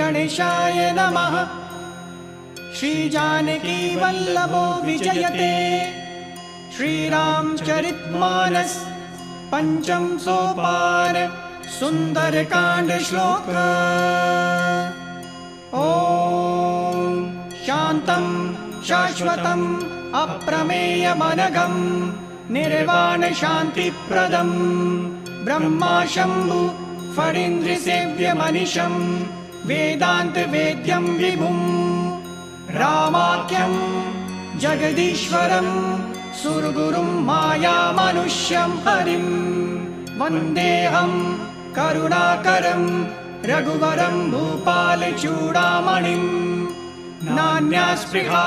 गणेशाय नमः। श्री जानकी वल्लभो विजयते। श्रीरामचरितमानस पंचम सोपान सुंदरकांड श्लोक। ओम शांतं शाश्वतं अप्रमेयमनघं निर्वाण शांतिप्रदं ब्रह्मा शंभु फणीन्द्रसेव्यमनिशं वेदांत वेद्यं विभुं रामाख्यं जगदीश्वरं सुरगुरुं मायामनुष्यं हरिं वन्देऽहं करुणाकरं रघुवरं भूपालचूडामणिं। नान्या स्पृहा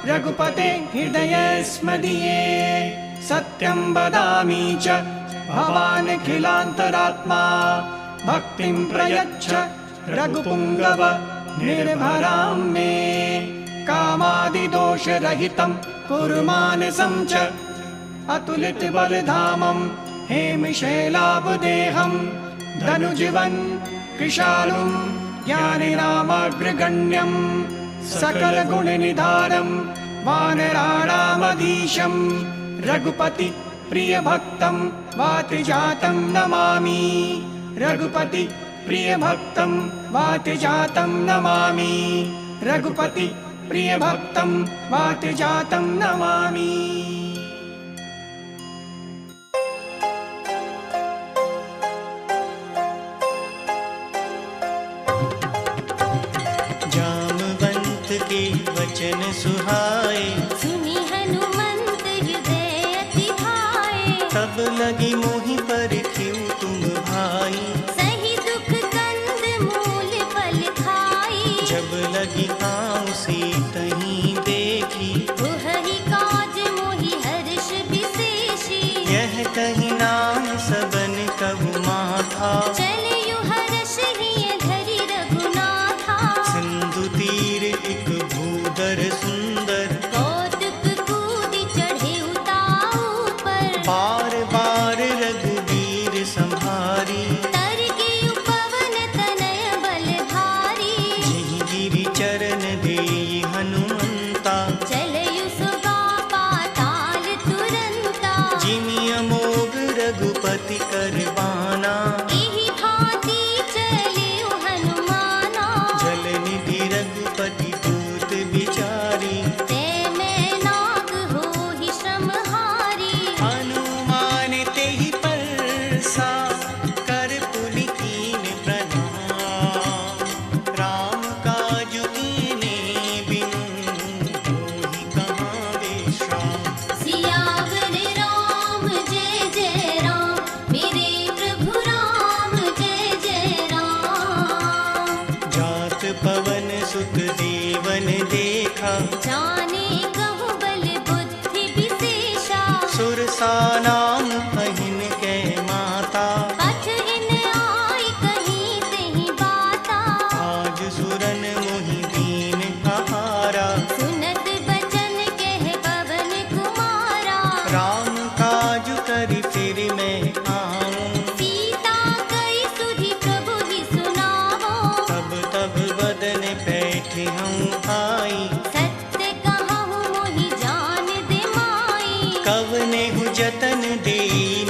रघुपते हृदयेऽस्मदीये सत्यं वदामि च भवानखिलान्तरात्मा। भक्तिं प्रयच्छ रघुपुङ्गव निर्भरां मे। कामादिदोषरहितं कुरु मानसं च अतुलितबलधामं हेमशैलाभदेहं धनुजीवन् कृशालुं ज्ञानिनामग्रगण्यं सकलगुणनिधानं वानराणामधीशं रघुपति प्रियभक्तं वातजातं नमामि। रघुपति प्रियभक्तं वातजातं नमामि। रघुपति प्रियभक्तं वातजातं नमामि। जामवंत के वचन सुहाए सुनी हनुमंत हृदय अति भाए। तब लगी मोहि परखिउ तुम भाई। सही दुख कंद मूल फल खाई। जब लगी आऊं सीतहि देखी। तुहहि काज मोहि हर्ष विशेषी। यह कही नाम सबन कहु माथा। चलियु हर्ष हिय धरि रघुनाथा। सिंधु तीर एक भूधर सुंदर। कौतुक कूदि चढ़े उताऊ पर। बार बार रघुवीर संहारी। तरगियु पवन तनय बलधारी। जिहि गिरि चरण देई हनुमंता। चलयु सुगा पाताल तुरंता। जिमि अमोघ रघुपति करबाना। एहि भांति चलियु हनुमाना। जल निधि रघुपति दूत बिचारी। ते मैं नाग होहि श्रमहारी। हनुमान तेहि परसा कर पुनि कीन प्रणाम। राम काजु कीने बिनु मोहि कहाँ विश्राम। सियावर राम जय जय राम। मेरे प्रभु राम जय जय राम। जात पवन सुत देवन देखा। जाने कहु बल बुद्धि विशेषा। सुरसा नाम पहिन के माता। पथ इन आई कहीं तहीं बाता। आज सुरन मोहि दीन आहारा। सुनत बचन कह पवन कुमारा। राम काज करि फिर मैं आऊं। सीता कई सुधि प्रभु ही सुनावो। तब तब बदन बैठे हूँ आई। सत्य कहूँ मोहि जान दे माई। कवने हु जतन दे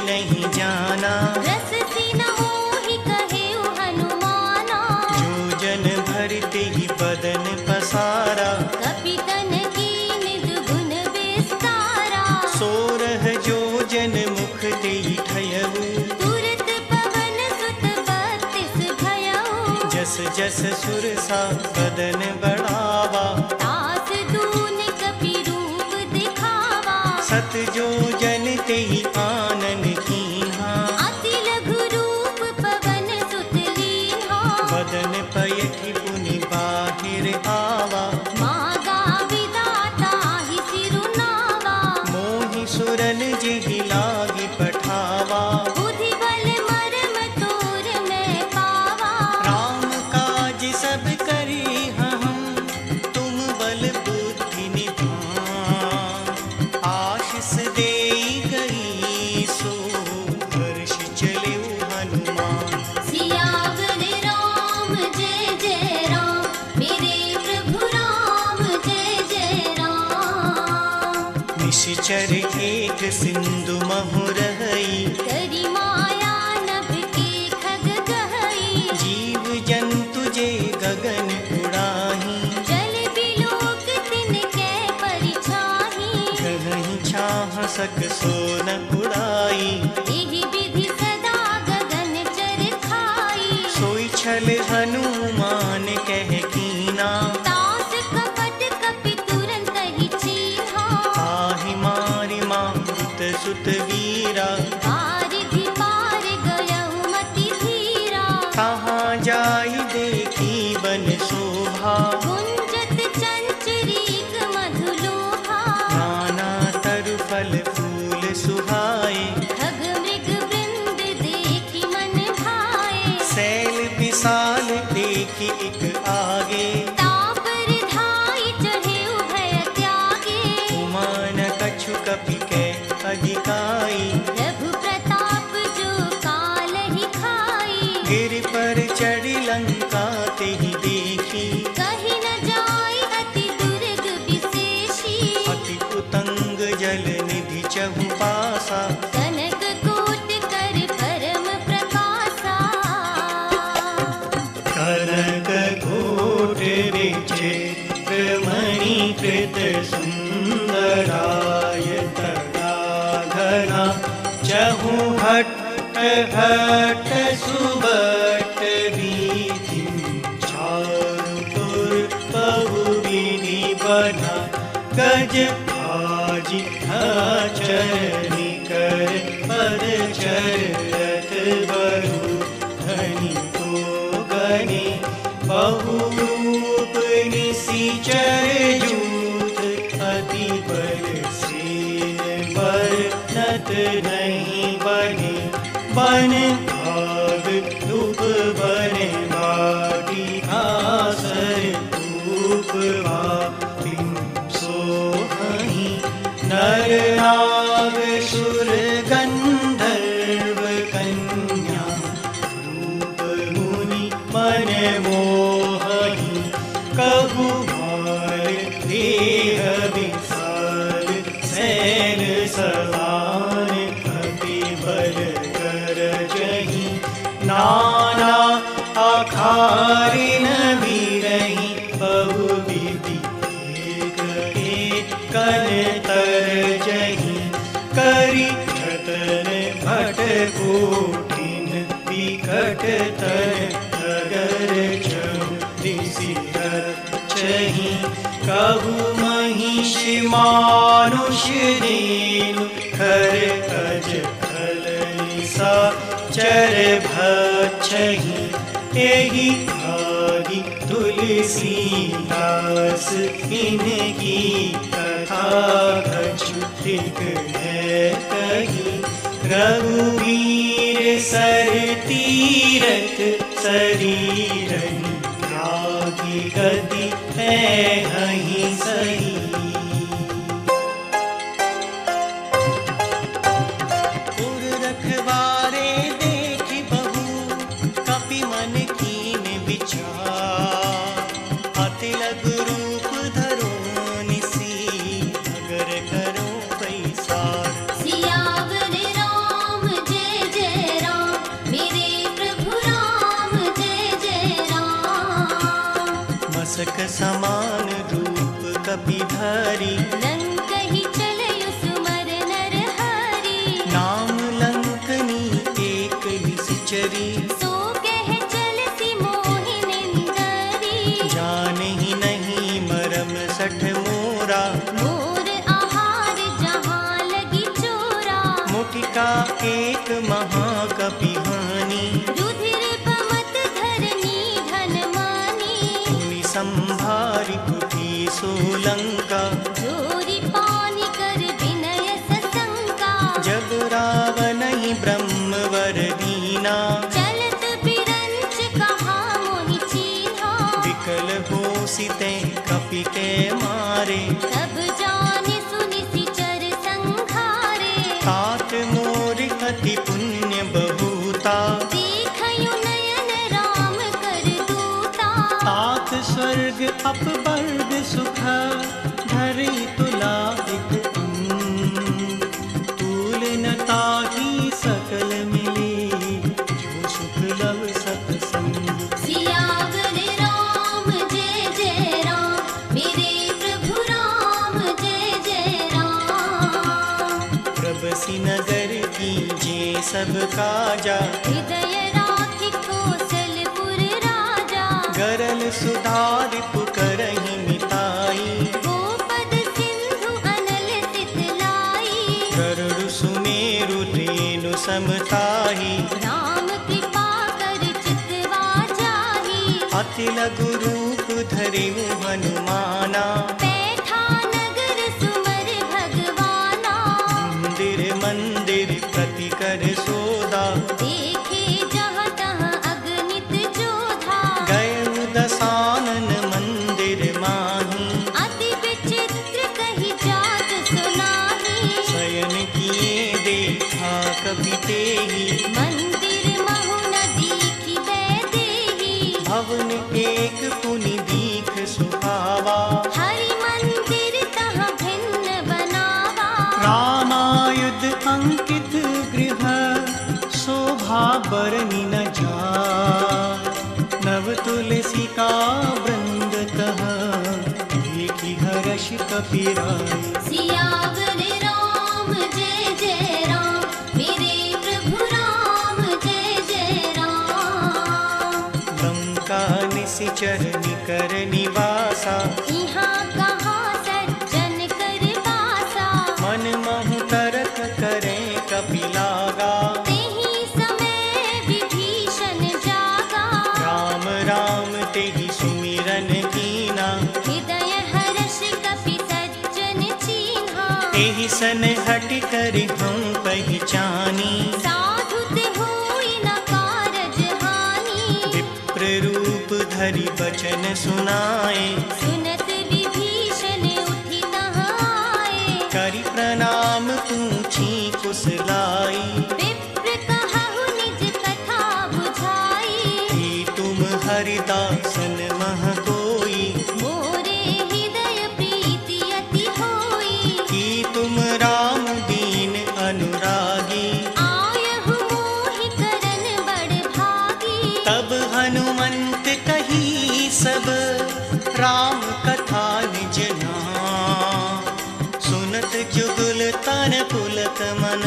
नहीं जाना। रस सिन मोहि कहेउ हनुमाना। जो जन भरते ही बदन पसारा। कपितन कीन दुगुन विस्तारा। सोरह जो जन मुख ते ठयऊ। तुरत पवन सुत बत्तिस भयउ। जस जस सुरसा बदन बढ़ावा। तास दून कपि रूप दिखावा। सत जो जन ते आनन कीन्हा। अति लघु रूप पवन सुत लीन्हा। बदन पयठि पुनि बाहिर आवा। मागा विदाता ही सिरुनावा। मोहि सुरन जेहि लागी पठावा। बुद्धि बल मरम तोर मैं पावा। राम काज सब करी हम तुम बल बुद्धि निधान। आशीष दे निश्चर एक सिंधु महुरहई, करी माया नभ के खग गहई, जीव जंतु जे गगन उड़ाही, जल बिलोक तिनके परिछाही, गहहि छाह सक सोन उड़ाई, एहि विधि सदा गगन चर खाई, सोई छल हनुमान कह कीना, तास कपट कपि तुरंत ही चीन्हा, आहि मारि मारुत सुत वीरा, बारिधि पार गयहु मति धीरा, कहाँ जाई देखी बन शोभा, गुंजत चंचरीक मधुलोभा, नाना तरु फल फूल सुहाए, खग मृग वृंद देखी मन भाए, सैल विशाल देखी एक आगे, तापर धाई चढ़े उभय त्यागे, उमान कछु कपि के अधिकाई, प्रभु प्रताप जो काल ही खाई, गिर पर चढ़ी लंका तेहि देखी, कहीं न जाय अति दुर्ग विशेषी, अति कुतंग जल निधि चहु पासा, कनक कोट कर परम प्रकाशा, कनक कोट विचित्र मणि कृत सुंदराय तडाघना, चहु भट्ट भट्ट सुबट वीथि, चारुपुर बहुविधि बना, गज भाजी चरणी कर पद चरत बरु, धनी को गने बहुरूप निशिचर जूथ, अति बल सेन बरनत नहीं बने, बन भाग रूप बने बाटी, आसर रूप बातिन सोहहि, नर नाग सुर गंधर्व कन्या, रूप मुनि मन मोहहि, कबु भाल देह विशाल, सैल समान कपि बल कर जहि, नाना आखारिन बिरहि, बहुविधि एक एक कन तर जहि, करि जतन भट कोटिन विकट तन, नगर चौदिसि रचहि, कहु महिषी मानुष रेणु, खर अज खलनिसा चर भक्षहि, एहि भागी तुलसीदास, इनकी कथा कछु एक है कही, रघुवीर सर तीरथ शरीरहि, त्यागी गति है हहि सही, उर रखवारे देखी बहु, कपि मन कीन विचार, अति लघु रूप धरो निसी, अगर करो पैसार, सियावर राम जय जय राम, मेरे प्रभु राम जय जय राम, मसक समान रूप कपि धरी, लंकहि चलयु सुमर नर हरि, नाम लंकनी एक निशिचरी, सो कह चलसि मोहि निंदरी, जानहि नहीं मरम सठ मोरा, मोर आहार जहाँ लगी चोरा, मुटिका एक महाकपि हानि, रुधिर पमत धरनी धन मानी, मुनि संभारि कुटी सोलंका, जोरी पानी कर विनय सशंका, जब रावण ही ब्रह्मवर दीना, चलत बिरंच कहा मोहि चीन्हा, विकल हो सिते कपि के मारे, तब जानि सुनि सिचर संघारे, तात मोर अति पुण्य बहुता, देखयु नयन राम कर दूता, तात स्वर्ग अपवर्ग सुख, धरि तुला एक सब काजा। हृदय राखि कौशलपुर राजा। गरल सुधारि पुकरहि मिताई। गोपद सिंधु अनल सितलाई। गरुड़ सुमेरु रेणु समताही। राम कृपा कर चितवा जाहि। अति लघु रूप धरिउ हनुमाना। बैठा नगर सुमर भगवाना। मंदिर मंदिर प्रति कर सोदा। देखे जहाँ तहाँ अगणित जोधा। गए दसानन मंदिर माही। अति विचित्र कही जात सुनाही। शयन किए देखा कपि तेहि। मंदिर महु न दीखि वैदेही। भवन एक पुनि दीख सुहावा। हरि मंदिर तहाँ भिन्न बनावा। रामायुध अंकित गृह शोभा बरनि न जाय। नव तुलसी का वृंद तह देखी हर्ष कपीराय। सियावर राम जय जय राम। मेरे प्रभु राम जय जय राम। लंका निशिचर निकर निवासा। यहाँ कहाँ सज्जन कर बासा। मन महु तरक करें कपिलागा। तेहि समय विभीषण जागा। राम राम तेहि सुमिरन कीना। हृदय हर्ष कपि सज्जन चीन्हा। तेहि सन हट कर हम पहचानी। साधु ते होई न कारज हानि। विप्र रूप धरि बचन सुनाए। सुनत विभीषण उठि तहाँ आए। करि प्रणाम पूछी कुशलाई। विप्र कहु निज कथा बुझाई। कि तुम हरिदासन मह कोई। मोरे हृदय प्रीति अति होई। कि तुम राम दीन अनुरागी। आयहु मोहि करन बड़ भागी। तब हनुमंत कही सब राम कथा निज नाम। सुनत जुगल तन पुलक मन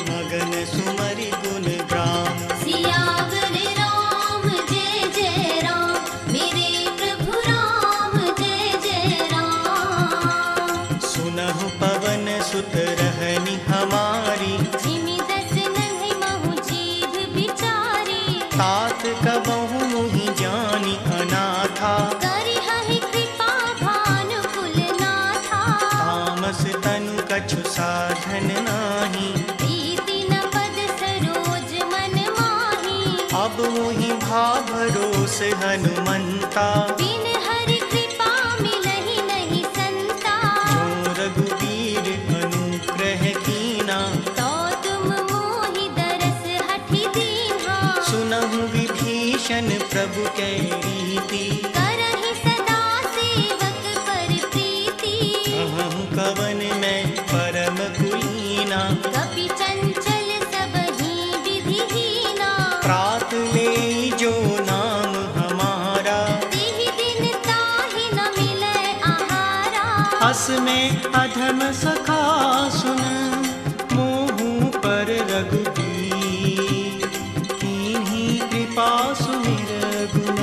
मगन सुमरि गुण ग्राम। सियावर राम जय जय राम। मेरे प्रभु राम जय जय राम। सुनहु पवन सुत रहनि हमारी। जिमि दस नन्हि महु जीव बिचारी। तात कबहु मुहि जानी अनाथा। करिहहि कृपा भानुकुल नाथा। तामस तनु कछु साधन नाही। प्रीति न पद सरोज मन माही। अब मुहि भरोस हनुमंता। बिन हरि कृपा मिलहि नहीं संता। जो रघुवीर अनुग्रह कीना। तो तुम मोहि दरस हठि दीन्हा। सुनहु विभीषण प्रभु कै रीति। करहि सदा सेवक पर प्रीति। कहूँ कवन मैं परम कुलीना। कपि चंचल सबहि विधिहीना। प्रात ले जो नाम हमारा। तिहि दिन ताहि न मिलै आहारा। अस में अधम सखा सुन मोहू पर रघुबीर। कीन्ही कृपा सुमिर गुण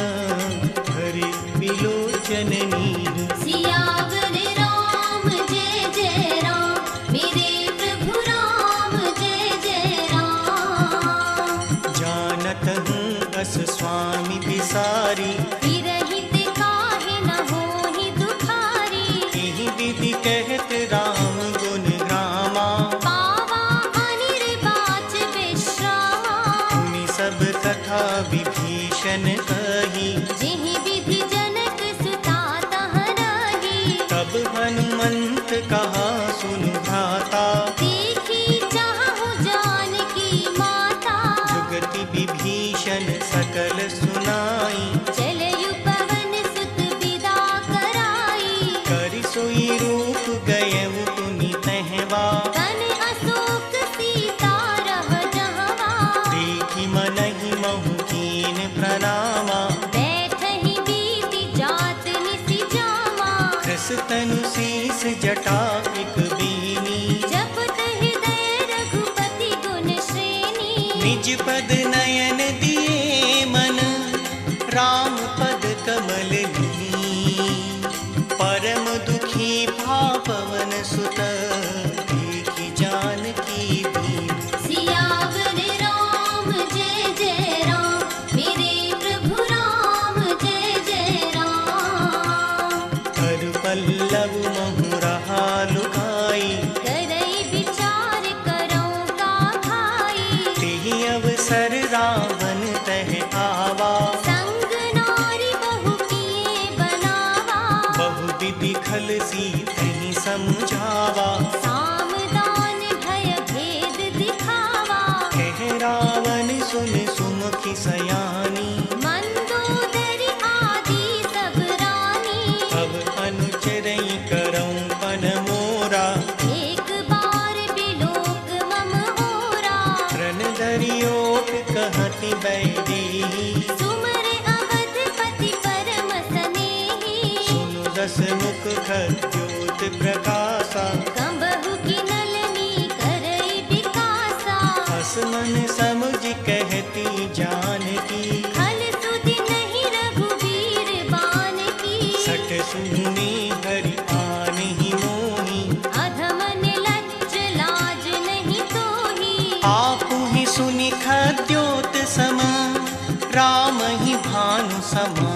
हरि विलोचन नीर। सियावर राम जय जय राम। मेरे प्रभु राम जय जय राम। जानत हूँ अस स्वामी बिसारी। विरहित काहे न होहि दुखारी। यही विधि कहत राम गुण ग्रामा। पावा अनिर्वाच विश्रामा। सुनि सब कथा विभीषण कही। जिहि विधि जनक सुता तहाँ रही। तब हनुमंत कहा सुनु भ्राता। देखी चाहु जानकी माता। जुगति विभीषण सकल सुनाई। चलयु पवन सुत विदा कराई। करि सोई रूप गयउ पुनि तहवा। तन अशोक सीता रह जहवा। देखि मनहि महु कीन प्रणामा। बैठहि बीति जात निसि जामा। कृस तनु शीस जटा एक बीनी। जपत हृदय रघुपति गुण श्रेणी। निज पद नयन दिए मन, राम पद कमल ली। परम दुखी भा पवन सुत, देखी जानकी दीन। सियावर राम जय जय राम, मेरे प्रभु राम जय जय राम। हर पल्लव महु रहा लुकाई, करई विचार करौ का भाई। तेहि अवसर रावण तह आवा, संग नारी बहु किए बनावा। बहु विधि खल सीतहि समझावा। साम दान भय भेद दिखावा, कह रावण सुन सुमुखी सयानी। मंदोदरी आदि सब रानी। अब अनुचरई करऊं पन मोरा, एक बार बिलोक मम होरा। रण धरियोट कहति बैदी। सुमर अवधपति परम सनेही। सुनु दस मुख खद्योत प्रकाशा, कंबहु की नलनी करई विकासा। हस मन समुझ कहती जानकी। खल सुधि नहीं रघुवीर बान की। सठ सुनी हरि आनहि मोहि, अधम निलज्ज लाज नहीं तोही। आपु ही सुनि खद्योत सम, राम ही भानु समा।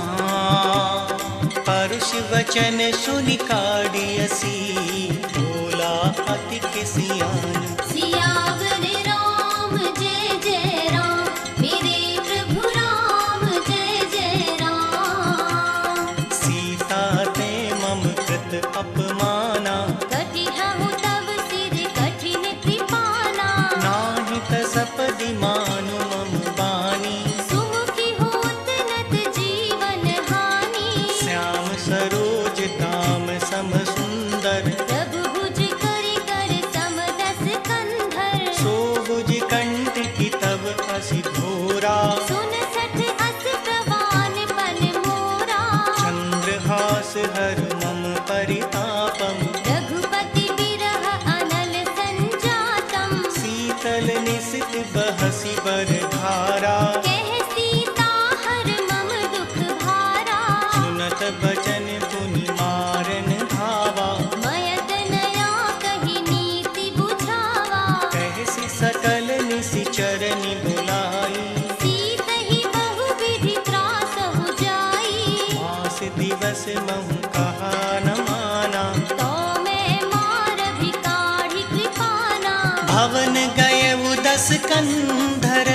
परुष वचन सुनि काढ़ियसी, बोला अति किसियान। सियावर राम जय जय राम, मेरे प्रभु राम जय जय राम। सीता ते मम कृत अपमाना, कटिहउ तव सिर कठिन कृपाना। नाहि तसपदि मानु मम बानी। सुमुखी होत नत जीवन हानि। श्याम सरोज दाम सम सुंदर, प्रभु भुज करि कर समदस कंधर। सो भुज कंठ की तब असि घोरा। सुन सठ अस प्रवान पन मोरा। चंद्रहास हर मम परितापम, रघुपति बिरह अनल संजातम। शीतल निसित बहसी बर धारा। कह सीता हर मम दुख भारा। सुनत बचन पुनि मारन धावा। मयत नया कही नीति बुझावा। कहसी सकल निसिचरनि बुलाई। सीतहि बहु विधि त्रासहु जाई। मास दिवस महु कहा न माना। तो मैं मार भी काढ़ी कृपाना। भवन गए उदस कंधर,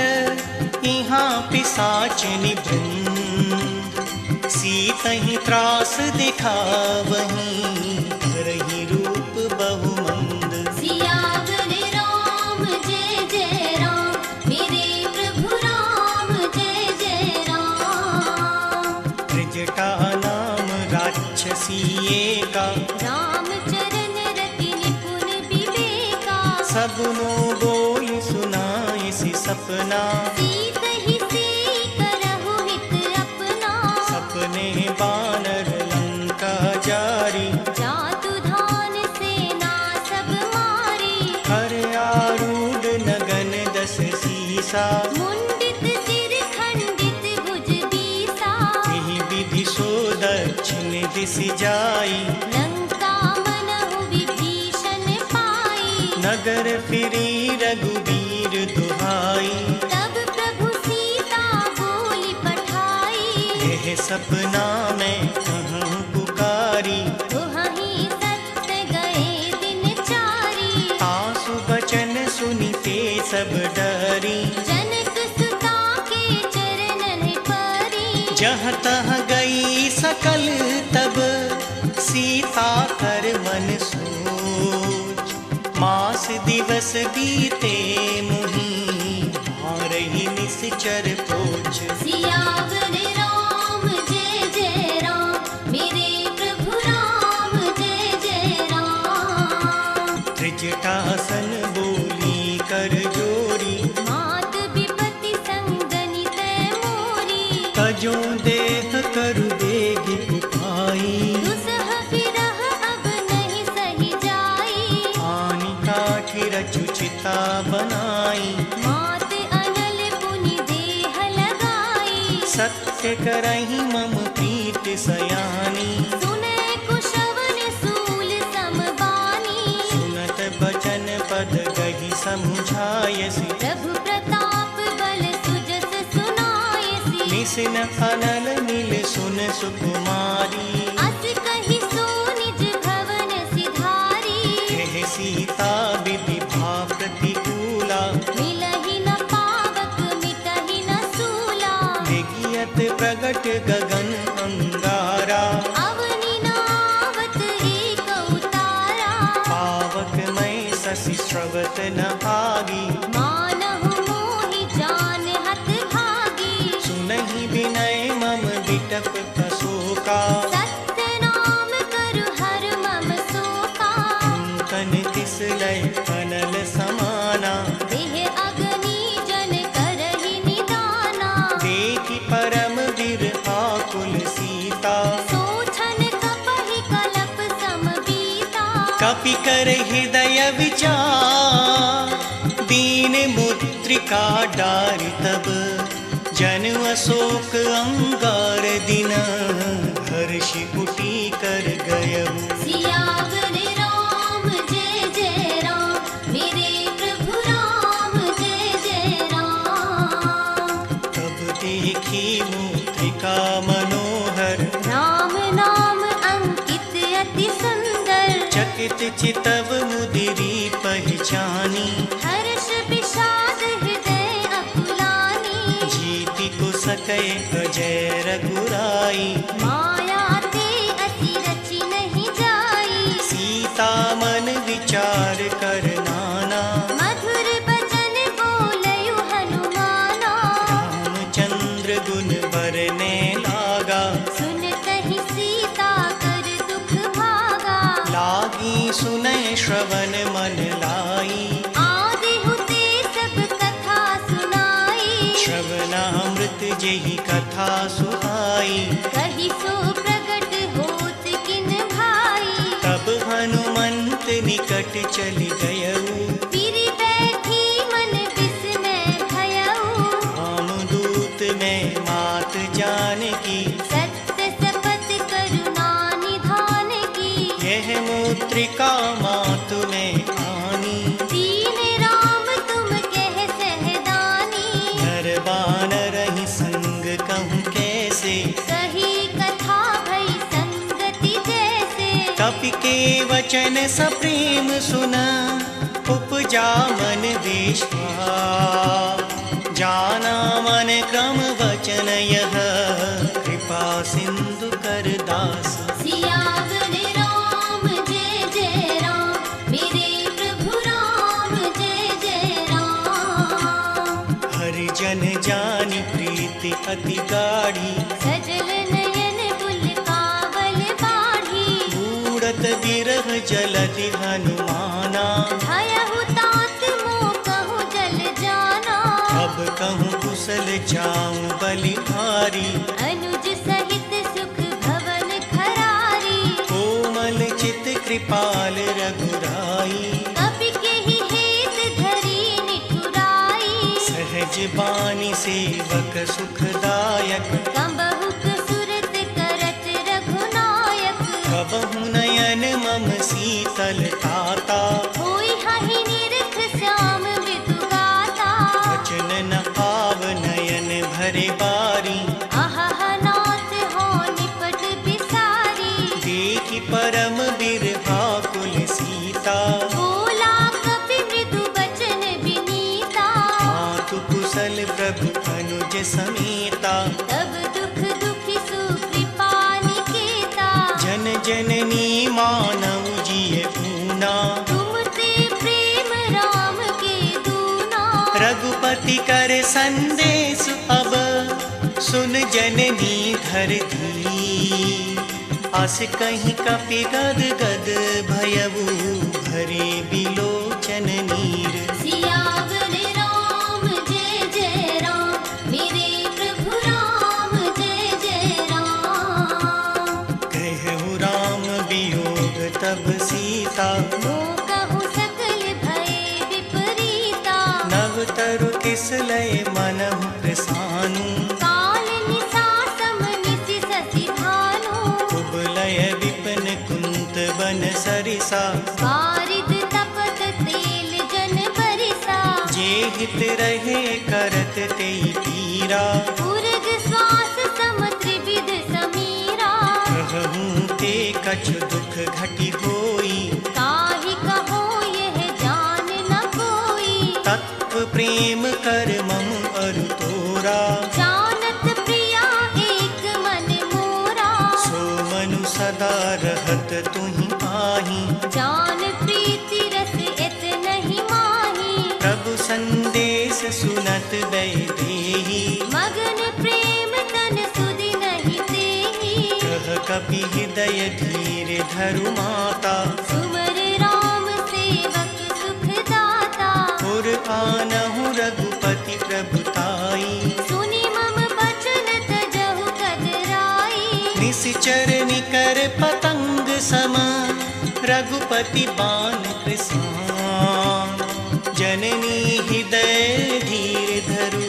यहाँ पिशाचिनी वृंद। सीतहि त्रास दिखावहीं, धरहि रूप बहु मंद। सियावर राम जय जय राम, मेरे प्रभु राम जय जय राम। त्रिजटा नाम राक्षसी एका, राम चरण रति निपुण विवेका। सबनो बोल सुनाई सि सपना। सीतहि से करहु हित अपना। सपने बानर लंका जारी, जातु धान सेना सब मारी। हर आरूढ़ नगन दस सीसा। मुंडित सिर खंडित भुज बीसा। यही विधि सो दक्षिण दिश जाई, लंका मनहु विभीषण पाई। नगर फिरी रघुवीर दुहाई। तब प्रभु सीता बोली पठाई। यह सपना में कहूँ पुकारी। दुहहि सत्य गए दिन चारी। आसु बचन सुनिते सब डरी। जनक सुता के चरणन परी। जहाँ तहाँ गई सकल तब, सीता कर मन सोच। मास दिवस बीते मुहि, मारहि निश्चर पोछ। सियावर राम जय जय राम, मेरे प्रभु राम जय जय राम। त्रिजटासन बोली कर जोरी, मात विपति संगनि तै मोरी। तजो देह करु बेगी उपाई। दुसह विरह अब नहीं सही जाई। आनि काठि रचु चिता बनाई। मात अनल सत्य करहि मम प्रीत सयानी। सुने कुशवन सूल समबानी। सुनत बचन पद गहि समुझायसि। प्रभु प्रताप बल सुजस सुनायसि। निसिन अनल नील सुन सुकुमारी। अस कहि सो निज भवन सिधारी। कह सीता विधि भा प्रतिकूला। मिलहि न पावक मिटहि न सूला। विज्ञत प्रगट गगन अंगारा। अवनि नावत एक उतारा। पावक मैं शशि स्रवत न आगी। मानहु मोहि जान हत भागी। सुनहि विनय मम बिटप अशोका। सत्य नाम करु हर मम शोका। तन तिस लय अनल समाना। देह अग्नि जन करहि निदाना। देखि परम विरहा कुल सीता। सोछन कपहि कलप समबीता। कपि कर हृदय विचार। दीन मुद्रिका डारि तब। जन अशोक अंगार दिन। हर्षि उठी कर गयहु। सियावर राम जय जय राम। मेरे प्रभु राम जय जय राम। तब देखी मुद्रिका मनोहर। राम नाम अंकित अति सुंदर। चकित चितव मुदिरी पहचानी। हर्ष विषाद हृदय अकुलानी। जीति को सकै अजय रघुराई। माया ते अति रचि नहीं जाई। सीता मन विचार कर नाना। मधुर बचन बोलयु हनुमाना। रामचंद्र गुण बरने लागा। सुनतहि सीता कर दुख भागा। लागी सुनय श्रवण मन लाई। आदि हुते सब कथा सुनाई। श्रवणामृत जेहि कथा सुहाई। कहि सो प्रगट होत किन भाई। तब हनुमंत निकट चलि गयऊ। पिरि बैठी मन विस्मय भयऊ। रामदूत में मात जानकी। सत्य शपथ करुणा निधान की। यह मुद्रिका मातु में आनी। दीन राम तुम कह सहदानी। नर बानर ही संग कहूँ कैसे। कही कथा भई संगति जैसे। कपि के वचन सप्रेम सुना। उपजा मन विश्वास। जाना मन क्रम वचन यह। कृपा सिंधु कर दास। सियावर राम जय जय राम। मेरे प्रभु राम जय जय राम। हरिजन जानि प्रीति अति गाढ़ी। सजल नयन कुल कावल बाढ़ी। बूढ़त विरह जलधि हनुमाना। भयहु तात मोह कहूँ जल जाना। अब कहूँ कुशल जाऊं बलिहारी। अनुज सहित सुख भवन खरारी। कोमल चित कृपाल रघुराई। कपि केहि हेत धरी निठुराई। सहज बानी सेवक सुखदायक। कंबहुक सुरत करत रघुनायक। कबहु नयन मम शीतल ताता। होई हहि निरख श्याम मृदु गाता। वचन न आव नयन भरे बारी। अहह नाथ हो निपट बिसारी। देखि परम बिरहा कुल सीता। बोला कपि मृदु बचन विनीता। मातु कुशल प्रभु अनुज समेता। तब दुख दुखी सुकृपा निकेता। जन जननी मानव जिय ऊना। तुम ते प्रेम राम के दूना। रघुपति कर संदेश अब। सुन जननी धर धी। अस कहीं कपि गद गद भयऊ। भरे बिलोचन नीर। सियावर राम जय जय राम। मेरे प्रभु राम जय जय राम। कहु राम वियोग तब सीता। मोह कहूँ सकल भय विपरीता। नव तरु किस लय मनहु प्रसानु। काल निस हित रहे करत तेई पीरा। उर्ग श्वास सम त्रिविध समीरा। कहूँ ते कछु दुख घटी होई। काहि कहो यह जान न कोई। तत्व प्रेम कर मम अरु तोरा। जानत प्रिया एक मन मोरा। सो मनु सदा रहत तुहि आही। जान प्रीति रस इत नहीं माही। प्रभु संदेश सुनत वैदेही। मगन प्रेम तन सुधि नहीं तेहि। कह कपि हृदय धीर धरु माता। सुमर राम सेवक सुख दाता। पुर आनहु रघुपति प्रभुताई। सुनि मम बचन तजहु कदराई। निश्चर निकर पतंग सम रघुपति बान कृसान। जननी हृदय धीर धरु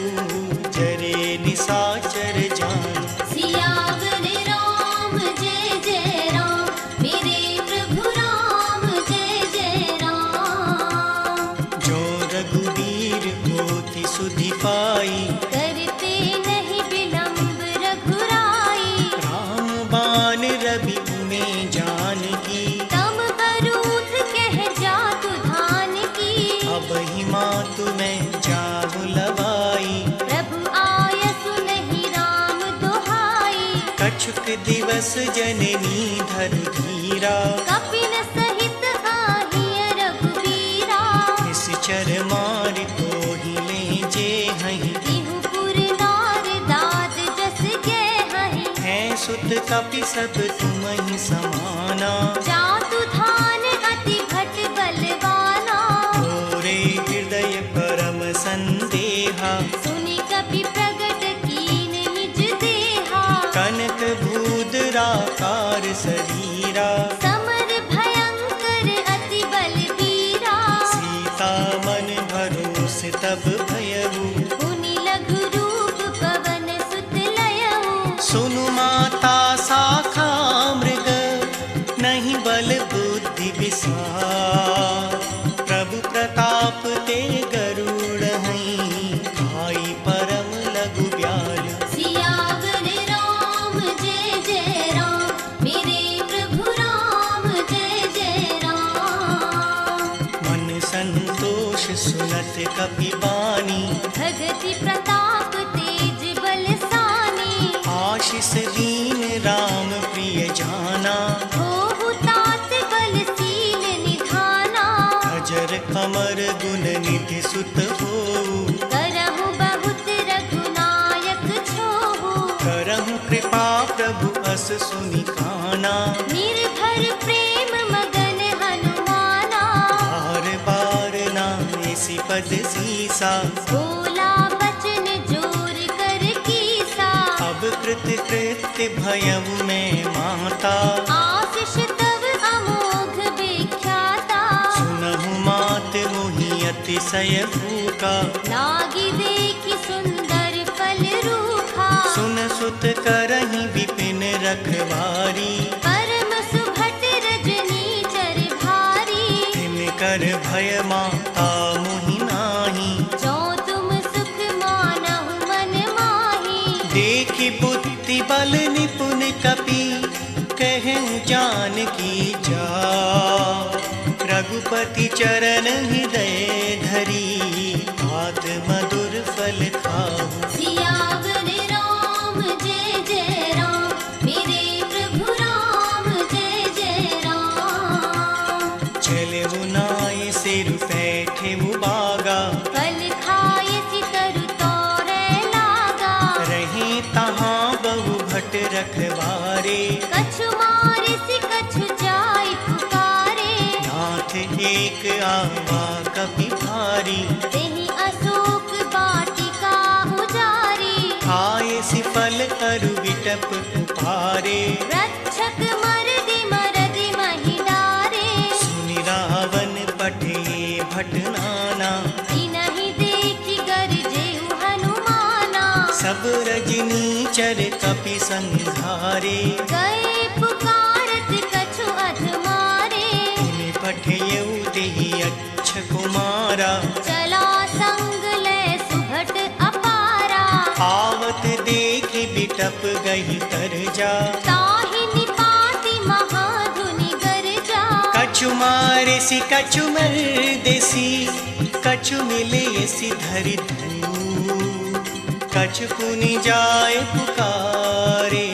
जरे निसाचर जान। सियावर राम जय जय राम। मेरे प्रभु राम जय जय राम। जो रघुवीर होति सुधि पाई। करते नहीं विलंब रघुराई। राम बान रवि में जानकी। तम बरूथ कह जातु धान की। अब ही मातु में जाहु लवाई। प्रभु आयसु नहीं राम दुहाई। कछुक दिवस जननी धरु धीरा। कपिन सहित आहिय रघुवीरा। निश्चर मारि तोहि ले जे हहि। तिहुपुर नार दाद जस गेहहि। हैं सुत कपि सब तुमहि समाना। जातु धान अति भट बलवाना। तोरे हृदय परम संदेहा। सुनि कपि प्रगट कीन निज देहा। कनक भूदराकार शरीरा। समर भयंकर अति बलबीरा। सीता मन भरोस तब भयउ। मुनि लघु रूप पवन सुत लयऊ। सुनु माता शाखा मृग नहीं बल बुद्धि विसार। प्रभु प्रताप ते गरुड़ हैं खाई परम लघु ब्याल। सियावर राम जय जय राम। मेरे प्रभु राम जय जय राम। मन संतोष सुनत कपि बानी। भगति प्रताप तेज बलसानी। आशीष दीन राम प्रिय जाना। होहु तात बलशील निधाना। अजर कमर गुण निधि सुत होऊ। करहु बहुत रघुनायक छोहु। करहु कृपा प्रभु अस सुनि काना। निर्भर प्रेम मगन हनुमाना। बार बार नाइसी पद सीसा। बोला बचन जोर कर कीसा। अब कृत कृत्य भयउ में माता। आशीष तव अमोघ विख्याता। सुनहु मात मोहि अतिशय भूखा। लागी देखि सुंदर फल रूखा। सुन सुत करहि विपिन रखवारी। परम सुभट रजनी चर भारी। तिनकर भय माता मोहि नाही। जो तुम सुख मानहु मन माही। देखि बुद्धि बल निपुण कपि कहूँ जानकी जा। रघुपति चरण हृदय धरी। बात मधुर फल खाहु। सियावर राम जय जय राम। मेरे प्रभु राम जय जय राम। चलहु नाइ सिर बैठेहु बागा। फल खाय सितरु तोरे लागा। रहे तहाँ बहु भट रखवारे। कछु मारे सि कछु जाय पुकारे। नाथ एक आवा कपि भारी। तेहि अशोक वाटिका उजारी। खाए सि फल अरु विटप उपारे। रक्षक मरदि मरदि महि डारे। सुनि रावण पठे भट नाना। तिनहि देखि गरजेउ हनुमाना। सब रजनी चर कपि संघारे। गए पुकारत कछु अधमारे। उन पठयउ तेहि अच्छ कुमारा। चला संग आवत देखी बिटप गई तर जा, ताहि निपाति महाधुनि गरजा। कछु मारे सी कछु मर देसी, कछु मिले सी धरि धनु, कछु पुनि जाए पुकारे,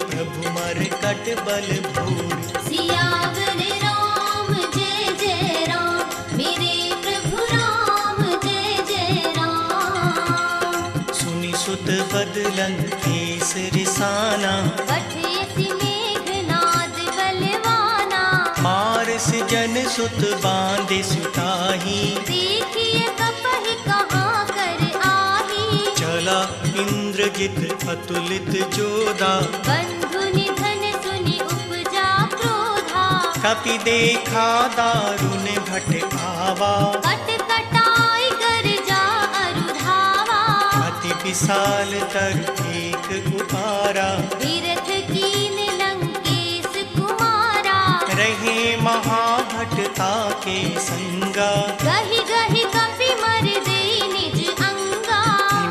प्रभु मर कट बल भूर। सियावर राम जय जय राम, मेरे प्रभु राम जय जय राम। सुनि सुत बदलन केस रिसाना, पठयसि मेघनाद बलवाना। मारस जन सुत बांधे सुताही, देखिए कपहि कहाँ कर आही। चला इंद्रजित अतुलित जोधा, बंधु निधन सुनि उपजा क्रोधा। कपि देखा दारुण भट आवा, कट कटाई गरजा अरुधावा। अति विशाल तर एक उतारा, तीरथ कीन लंकेश कुमारा। रहे महाभटता के संगा, गहि गहि कपि मर देई निज अंगा।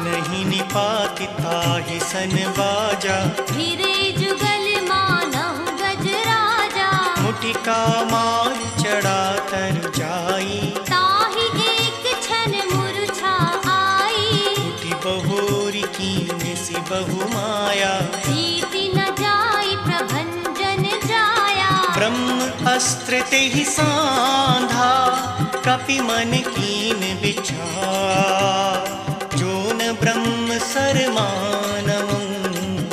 नहीं निपाति ताहि सन बाजा, फिरे जुगल मानहु गजराजा। मुटिका मार चढ़ा तर जाई, ताहि एक क्षण मूर्छा आई। उठी बहोरी कीन सी बहु माया, जीति न जाई प्रभंजन जाया। ब्रह्म अस्त्र ते ही सांधा, कपि मन कीन विचार। जो न ब्रह्म सर मानवं,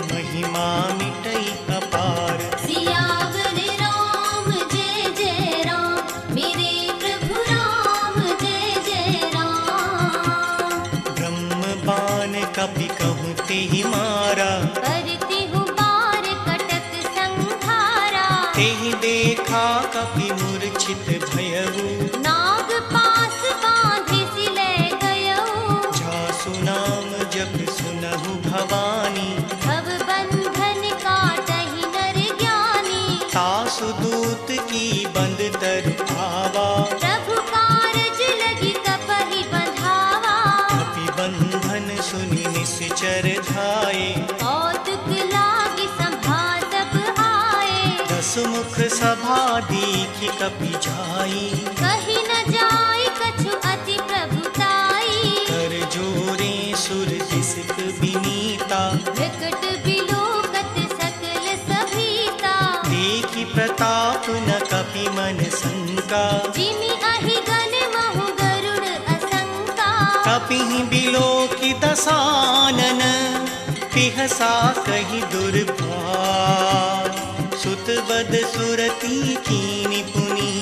महिमा मिटई अपार। सियावर राम जय जय राम, मेरे प्रभु राम जय जय राम। ब्रह्म बाण कपि कहूँ ते ही मारा, करतिहु बार कटक संहारा। ते ही देखा कपि मूर्छित भयउ, नाग पास बांधे सिले गयऊ। जासु नाम जप सुनहु भवानी, भव बंधन काटहि नर ज्ञानी। तासु दूत की बंद तर आवा, प्रभु कारज लगी कपहि बंधावा। कपि बंधन सुनि निश्चर धाये, कौतुक लागी संभासप आए। दस मुख सभा दीखि कपि जाई, कही न जाय कछु अति प्रभुताई। कर जोरे सुर दिसक बिनीता, विकट बिलोकत सकल सभीता। देखि प्रताप न कपि मन शंका, जिमि अहि गण महु गरुड़ असंका। कपिहि बिलोकि दसानन, पिहसा कहि दुर्भार। सुत बद सुरती कीनि पुनि,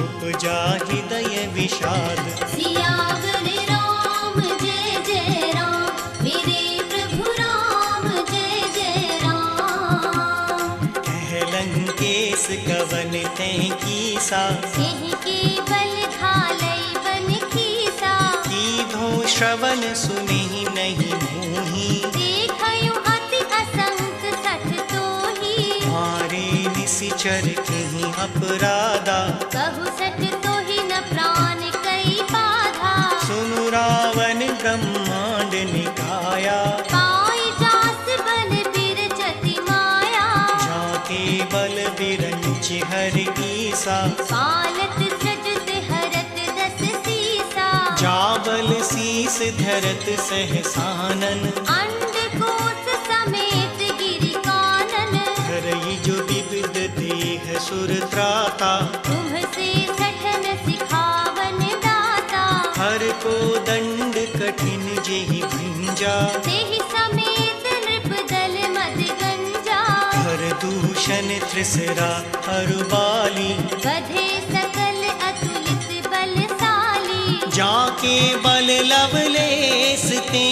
उपजा हृदय विषाद। सियावर राम जय जय राम, मेरे प्रभु राम जय जय राम। कह लंकेश कवन तैं कीसा, सिंह के बल घालई बन खीसा। कीधो श्रवण सुनि नहीं मोही, देखयु अति असंख सठ तोही। मारे निशिचर कहीं अपराधा, कहु सठ तोहि न प्राण कई बाधा। सुनु रावण ब्रह्मांड निकाया, पाई जास बल बिरचति माया। जाके बल बिरंच हर ईसा, पालत सजत हरत दस सीसा। जाबल शीस धरत सहसानन, अंडकोश समेत गिरि कानन। धरई जो विविध देह सुर त्राता, तुम से सठन सिखावन दाता। हर को दंड कठिन जेहि भंजा, तेहि समेत नृप दल मद गंजा। हर दूषण त्रिसरा अरुबाली, बधे सकल अतुलित बलशाली। जाके बल लवलेस ते,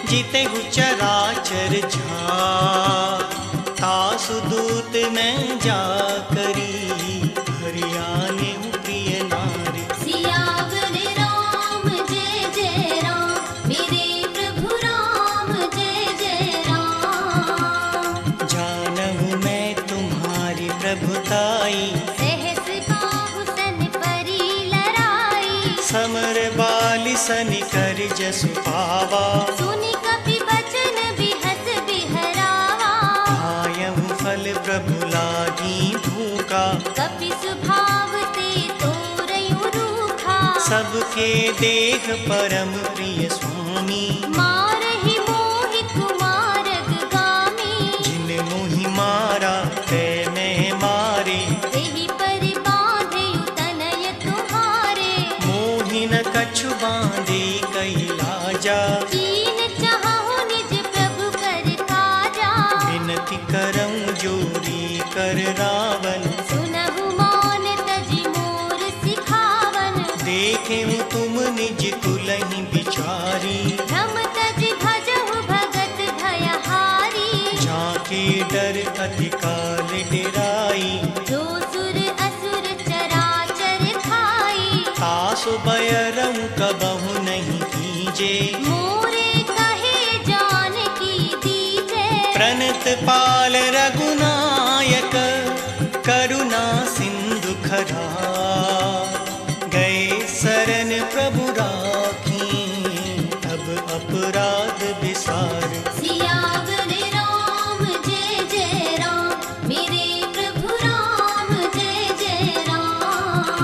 जितहु चराचर झार। तासु दूत मैं जा करी, हरियाने प्रिय नारी। सियावर राम जय जय राम, मेरे प्रभु राम जय जय राम। जानहु मैं तुम्हारी प्रभुताई, सहस काहू सन परी लड़ाई। समर बालि सन कर जसु पावा। सुनि कपि बचन सबके देह परम प्रिय स्वामी। मारहि मोहि कुमारग गामी। जिन मोहि मारा ते मैं मारे, तेहि परि बाँधेउ तनय तुम्हारे। मोहि न कछु बाँधे कैलाजा। कीन चाहु निज प्रभु कर काजा। विनती करऊं जोरी कर रावण, सुनहु मान तजि मोर सिखावन। देखें तुम निज कुलहि बिचारी। भ्रम तजि भजहु भगत भयहारी। झाके डर अति काल डेराई, जो सुर असुर चराचर खाई। तासु बयरऊं कबहु नहीं कीजे। मोरे कहे जानकी दीजे। प्रणत पाल रघुनायक, करुणा सिंधु खरा। गए शरण प्रभु राखी, अब अपराध विसार। सियावर राम जय जय राम। मेरे प्रभु राम जय जय राम।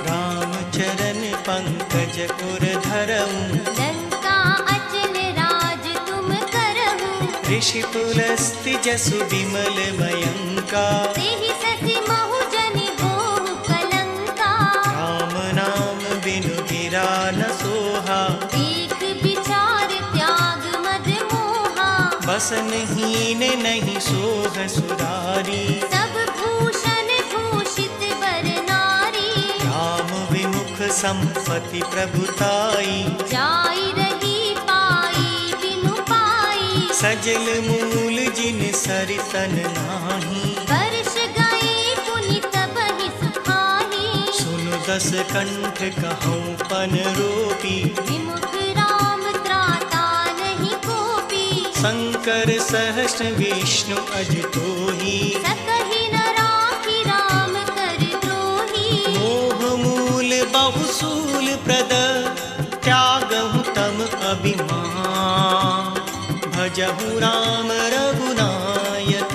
राम चरण पंकज उर धरऊं, लंका अचल राज तुम करहु। ऋषि पुलस्त्य जसु विमल मयंका। तेहि ससि महु जनि होहु कलंका। राम नाम बिनु गिरा न सोहा, देख विचार त्याग मद मोहा। बसनहीन नहीं सोह सुरारी। सब भूषण भूषित वर नारी। राम विमुख संपत्ति प्रभुताई, जाई रही पाई बिनु पाई। सजल मूल जिन सरितन नाही। वर्ष गए पुनि तबहि सुखाही। सुनु दस कंठ कहूँ पन रोपी, विमुख राम त्राता नहीं कोपी। शंकर सहस्र विष्णु अजतोही। सकहि न राखी राम कर द्रोही। मोह मूल बहुसूल प्रद, त्यागहु तम अभिमान। भजहु राम रघुनायक,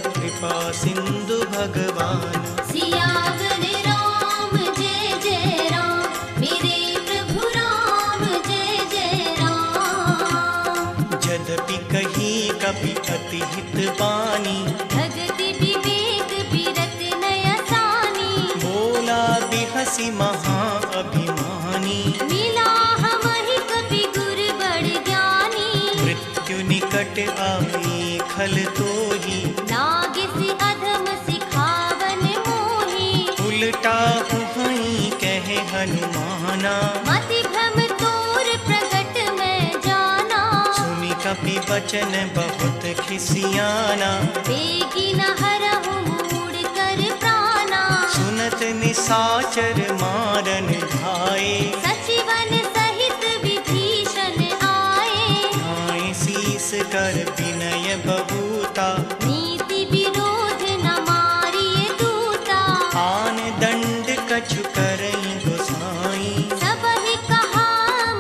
कृपा सिंधु भगवान। सियावर राम जय जय राम। मेरे प्रभु राम जय जय राम। यद्यपि कही कपि अति हित बानी, भगति विवेक बिरत नय सानी। बोला बिहसी महा अभिमानी। मिला हमहि कपि गुर बड़ ज्ञानी। मृत्यु निकट आई खल तोही, लागिसि अधम सिखावन मोही। उल्टा हुहई कहे हनुमाना। मति भ्रम तोर प्रगट में जाना। सुनि कपि बचन बहुत खिसियाना। बेगी न हरहु मूढ़ कर प्राणा। सुनत निसाचर मारन धाये, सचिवन सहित विभीषण आए। नाय शीस कर विनय बबूता। नीति विरोध न मारिए दूता। आन दंड कछु करई गोसाई। सबहि कहा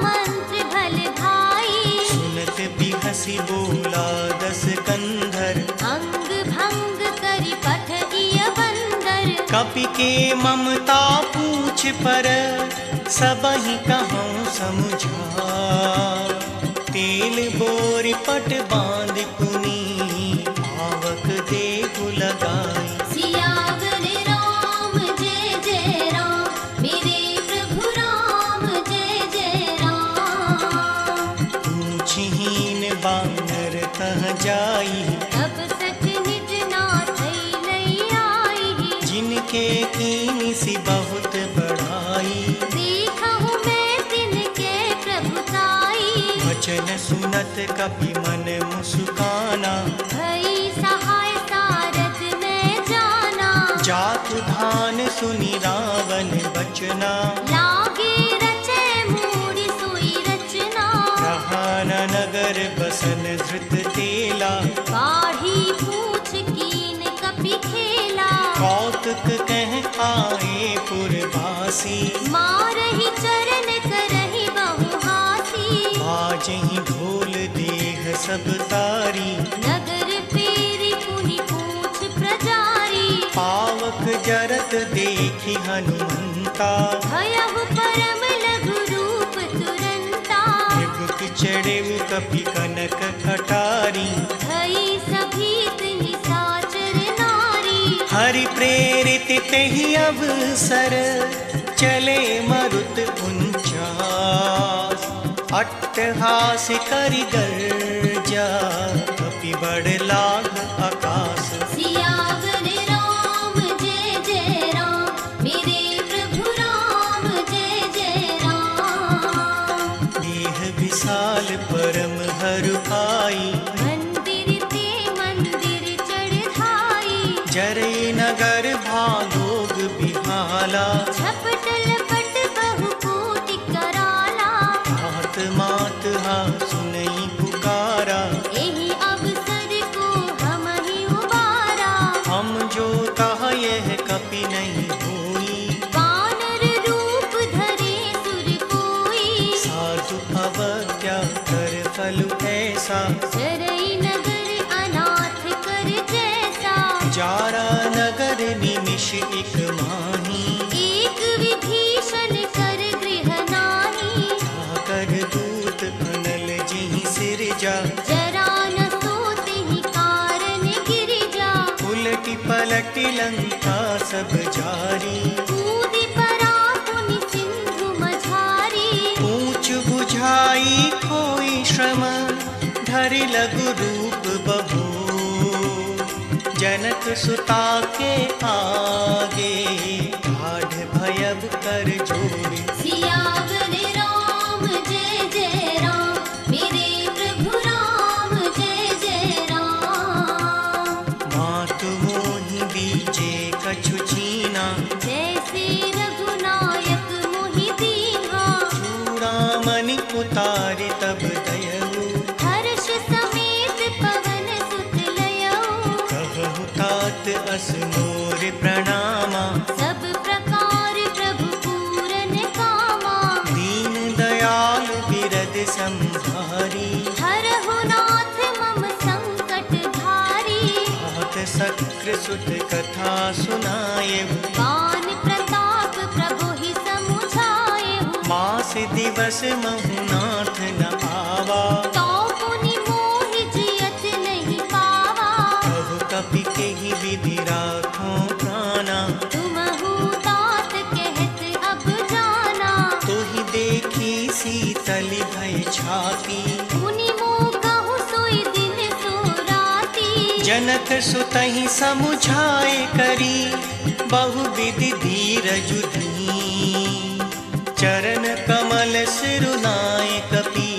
मंत्र भल भाई। सुनत बिहसी बोला दस कंधर, अंग भंग करि पठइय बंदर। कपि के ममता पूछ पर, सबहि कहूँ समझा। तेल बोर पट बांध पुनी, आवक देहु लगाई। सियावर राम जय जय राम। मेरे प्रभु राम जय जय राम। पूछहीन बानर तह जाई, तब सठ निज नाथ लई आई। जिनके कीनी सी बहुत बड़ाई। देखहु मैं तिनके प्रभुताई। वचन सुनत कपि मन मुस्काना। भई सहाय सारथ में जाना। जातु धान सुनि रावण बचना। लागे रचे मूढ़ि सोई रचना। रहा न नगर बसन धृत तेला। बाढ़ी पूछ कीन कपि खेला। कौतुक कह आए पुरवासी। मारहि चरण करहि बहु हासी। बाजहि ढोल देह सब तारी। नगर फेरि पुनि पूछ प्रजारी। पावक जरत देखि हनुमंता। भयहु पर बिचारी, भई सभीत निशाचर नारी। हरि प्रेरित तेहि अवसर, चले मरुत 49, अट्टहास करि गर्जा, कपि बड़ लाग आकाश। सियावर राम जय जय राम, मेरे प्रभु राम जय जय राम। देह विशाल परम हरु आई, मंदिर ते मंदिर चढ़ाई। जरई नगर भालोग बिहाला, झपटल पट बहु कोटि कराला। हाथ मात हा सुनई पुकारा, एहि अवसर को हम ही उबारा। हम जो कहा यह कपि नहीं होई, वानर रूप धरे सुर कोई। साधु अवत्या कर फल ऐसा, चरई नगर अनाथ कर जैसा। जारा नगर निमिष एक माही, एक विभीषण कर गृह नाही। कर दूत अनल जिहि सिरजा, जरा न सोते ही कारण गिरिजा। उलटी पलटी लंका सब जारी, कूदि परा पुनि सिंधु मझारी। ऊंच बुझाई कोई श्रम, धरि लघु रूप बहो। जनक सुता के आगे, ठाढ़ भयब कर जोड़ी। सियावर राम जय जय राम, मेरे प्रभु राम जय जय राम। मातु मोहि बीजे कछु छीना, जैसे रघुनायक मोहि दीन्हा। चूड़ामणि उतारि तब दयऊ, हर्ष समेत पवन सुत लयऊ। कहु तात अस मोर प्रणामा, सब प्रकार प्रभु पूरन कामा। दीन दयाल बिरद संभारी, हरहु नाथ मम संकट भारी। हाथ सक्र सुत कथा सुनायहु, बान प्रताप प्रभु ही समुझायहु। मास दिवस महु नाथ न आवा, तो पुनि मोहि जियत नहीं पावा। कहु कपि केहि विधि राखों प्राणा, तुमहु तात कहत अब जाना। तोहि देखी शीतल भय छाती, मुनि मोह कहु सोई दिन सो राती। जनक सुतहि समुझाए करी, बहुविधि धीरजु धीं। चरण कमल सिरुनाए कपि,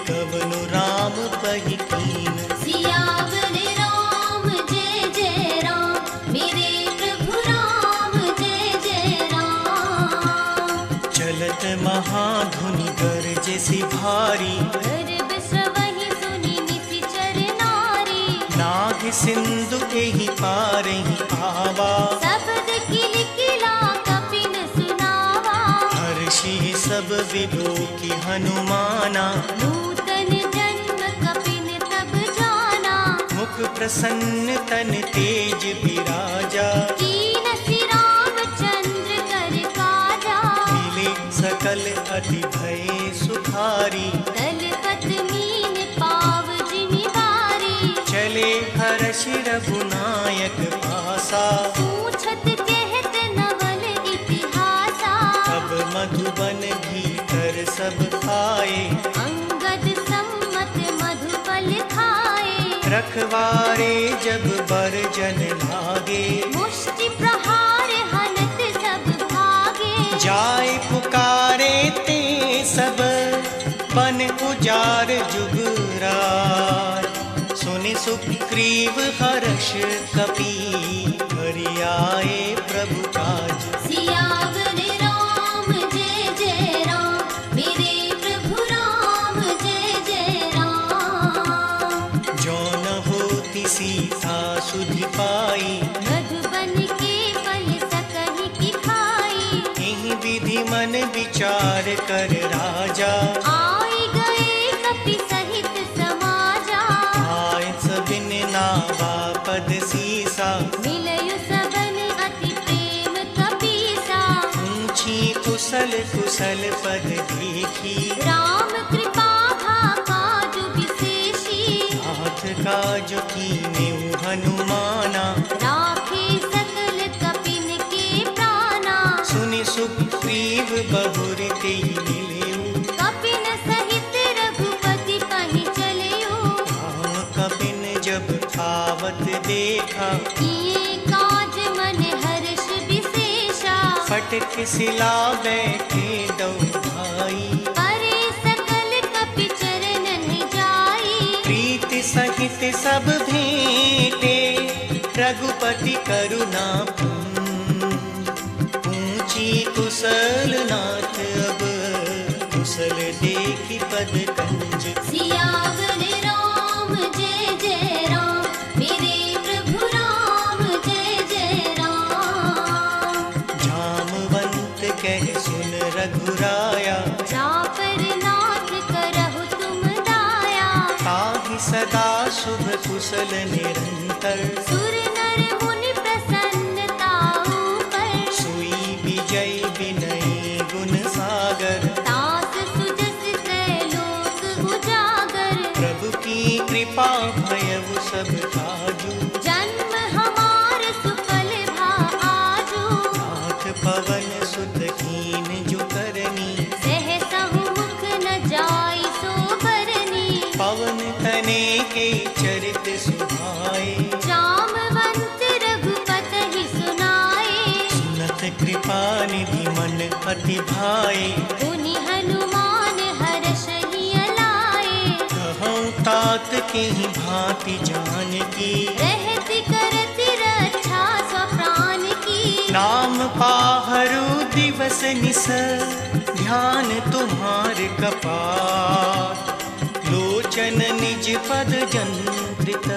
कवनु राम पहि कीन। सियावर राम जय जय राम, मेरे प्रभु राम जय जय राम। चलत महाधुनि गरजे भारी, गर्भ स्रवहि सुनि निशिचर नारी। नाग सिंधु एहि पारहि आवा, शब्द किलकिला कपिन सुनावा। हर्षि सब विलोकि हनुमाना, नूतन जन्म कपिन तब जाना। मुख प्रसन्न तन तेज विराजा, कीनसि रामचंद्र कर काजा। मिले सकल अति भय सुखारी, दलपत मीन पाव जिमि बारी। चले हर्षि रघुनायक पासा, पूछत कहत नवल इतिहासा। अब मधुबन भीतर सब आए, अंगद सम्मत मधुबल खाए। रखवारे जब बर जन लागे, मुष्टि प्रहार हनत सब भागे। जाय पुकारे ते सब, बन उजार जुगराय। सुनि सुग्रीव हर्ष कपि, हरि आए प्रभु काज। सियावर राम जय जय राम, मेरे प्रभु राम जय जय राम। जो न होती सीता सुधि पाई, मधुबन के फल सकहि की खाई। एहि विधि मन विचार कर राजा, आई गए कपि सहित समाजा। आय सबिन नावा पद सीसा, मिलयु सबन अति प्रेम कपीसा। ऊंची कुशल कुशल पद देखी, राम कृपा भा काजु विशेषी। हाथ काज कीन्हे हनुमाना, राखे सकल कपिन के प्राणा। सुनि सुग्रीव बहुर तेई मिलेऊ, कपिन सहित रघुपति पहि चलेऊ। राम कपिन जब आवत देखा, किए काज मन हर्ष विशेषा। फटक सिला बैठे दो भाई, परे सकल कपि चरणन जाई। प्रीति सहित सब भेंटे, रघुपति करुणा पूंची कुशल नाथ। अब कुशल देखि पद कंज, सियावर राम जय जय राम, मेरे प्रभु राम जय जय राम। जामवंत कह सुन रघुराया, जापर नाथ करहु तुम दाया। ताहि सदा शुभ कुशल निरंतर, सुर नर मुनि प्रसन्नता ऊपर। सोई विजय विनय गुण सागर। दास सुजस त्रैलोक उजागर। प्रभु की कृपा भयउ सब काजू, जन्म हमार सुफल भा आजू। नाथ पवन सुत कीन जो करनी, सहसहु मुख न जाई सो बरनी। पवन तने के चरित सुभाए, जामवंत रघुपति सुनाए। सुनत कृपा निधि मन अति भाए। पुनि हनुमान हर्षहि अलाए। कहूँ तात के भांति जानकी, रहति करति रक्षा स्वप्राण की। नाम पाहरु दिवस निस, ध्यान तुम्हार कपार। लोचन निज पद जंत्रित,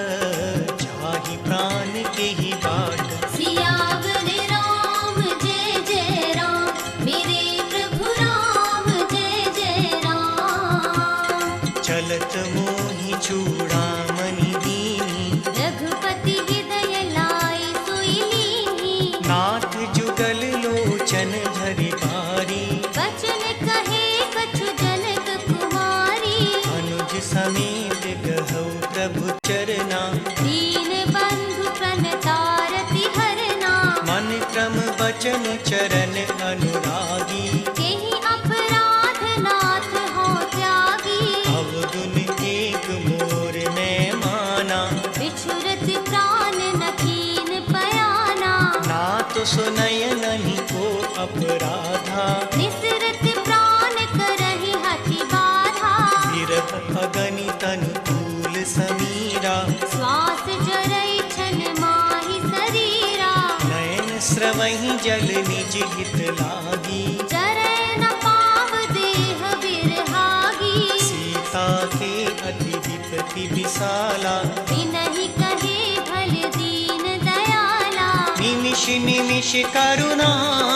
जाहि प्राण के ही बाट। सियावर राम जय जय राम, मेरे प्रभु राम जय जय राम। चलत मोहि चूड़ामणि दीनी, रघुपति हृदय लाई सोई लीनी। नाथ जुगल लोचन धरि बारी। बचन कहे कछु जनक कुमारी। अनुज समेत कहु प्रभु चरना, दीन बंधु प्रणतारति हरना। मन क्रम बचन चरण अनुरागी। केहि अपराध नाथ हो त्यागी। अवगुण एक मोर में माना, बिछुरत प्राण न कीन पयाना। नाथ सुनय नहीं को अपराधा। निसरत प्राण करहि हठि बाधा। विरह अगनि तनु तूल समीरा, श्वास जरई छन माहि शरीरा। नयन स्रवहि जल निज हित लागी। चरै न पाव देह बिरहागी। सीता के अति विपति विशाला, बिनहि कहे भल दीन दयाला। निमिष निमिष करुणा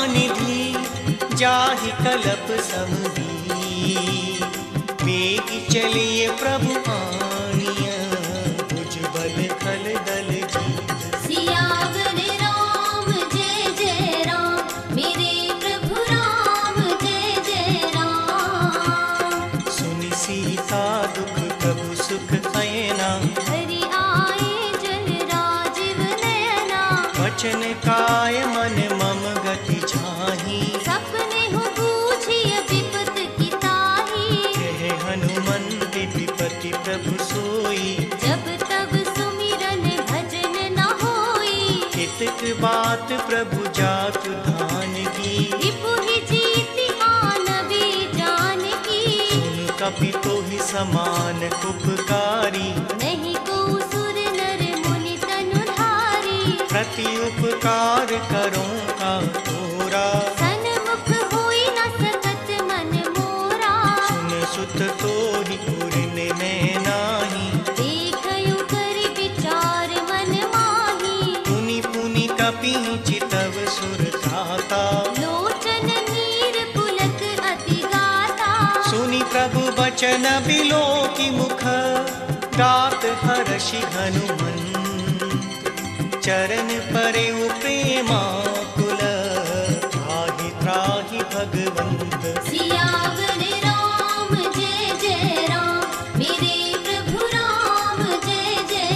निधि, जाहि कलप समधी। वेग चलिए प्रभु आनिय, भुजबल खल दल जीत। सियावर राम जय जय राम, मेरे प्रभु राम जय जय राम। सुनि सीता दुख प्रभु सुख अयना, हरि आए जन राजीव नयना। वचन काय मन मम गति छाही। सपने हूँ बूझिय विपत की ताही। कहे हनुमंत विपति प्रभु सोई, जब तब सुमिरन भजन न होई। हितक बात प्रभु जातु धान की। रिपुहि जीति आनबी जानकी। सुन कपि तोहि समान उपकारी, नहीं को सुर नर मुनि तनुधारी। प्रति उपकार करो का तोरा। सन्मुख होई न सकत मन मोरा। सुन सुत तोहि पुरन में नाही, देखयु कर विचार मन माही। पुनि पुनि कपि चितव सुर धाता। लोचन नीर पुलक अति गाता। सुनि प्रभु बचन बिलोकि मुख, गात हर्षि हनुमंत। चरण परेउ प्रेमाकुल, त्राहि त्राहि भगवंत। सियावर राम जय जय राम, मेरे प्रभु राम जय जय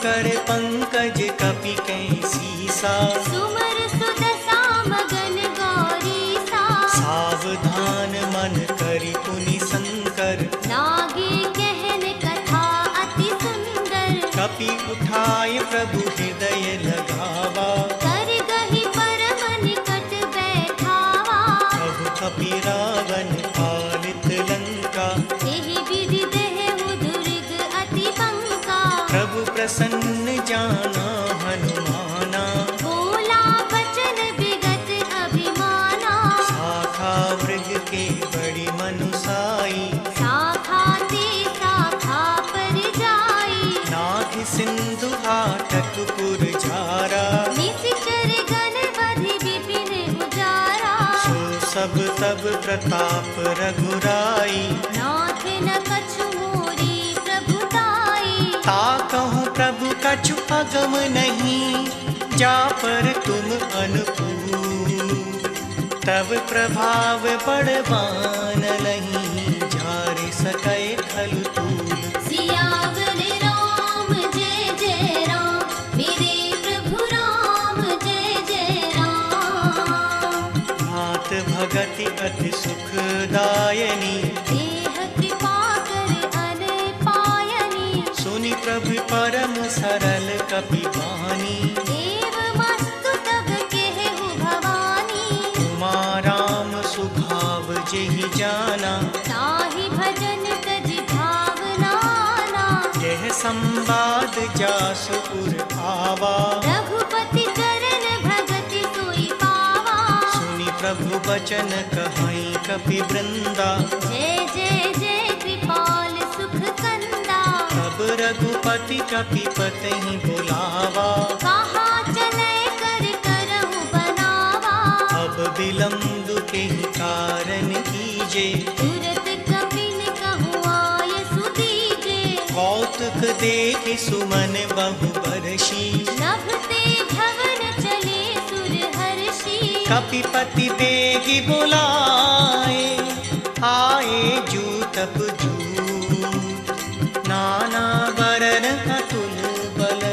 कर पंकज कपि कैसी सा, सुमर सुदशा मगन गौरी सा, सावधान मन करि पुनि शंकर, लागे कहन कथा अति सुंदर, कपि उठाय प्रभु हृदय लगावा, कर गहि परम निकट बैठावा, कहु कपि रावण पालित लंका, एहि विधि देहु दुर्ग अति पंका, प्रभु प्रसन्न जाना हनुमाना, बोला वचन विगत अभिमाना, शाखा वृग के बड़ी मनुसाई, शाखा ते शाखा पर जाई, नाथ सिंधु हाटक पुर झारा, निशिचर गण बधि विपिन उजारा, सो सब तब प्रताप रघुराई, नाथ न कछु मोरी प्रभुताई, ताकहु प्रभु कछु अगम नहीं, जा पर तुम अनुकूल, तब प्रभाव बड़वान लहीं, झारि सकै खलु तूल। सियावर राम जय जय राम, मेरे प्रभु राम जय जय राम, मात भगति अति सुखदायनी, देह कृपा कर अन पायनी, सुनि प्रभु परम सरल कपि बानी, एवमस्तु तब केहु भवानी, उमा राम सुभाव जेहि जाना, ताहि भजन तज भावना ना, यह संवाद जासु उर आवा, रघुपति चरण भगति सोई पावा, सुनि प्रभु बचन कहई कपि वृंदा, जय जय जय कृपाल सुख कंदा, तब रघुपति कपि पतहि बुलावा, कहा चले कर करहु बनावा, अब विलम्ब के कारण कीजे, तुरत कपिन कहु आय सुदीजे, कौतुक देख सुमन बहु बरसी, नभते भवन चले सुर हर्षि, कपिपति बेगी बुलाए, आए जूतप जूत, नाना वरन अतुल बल,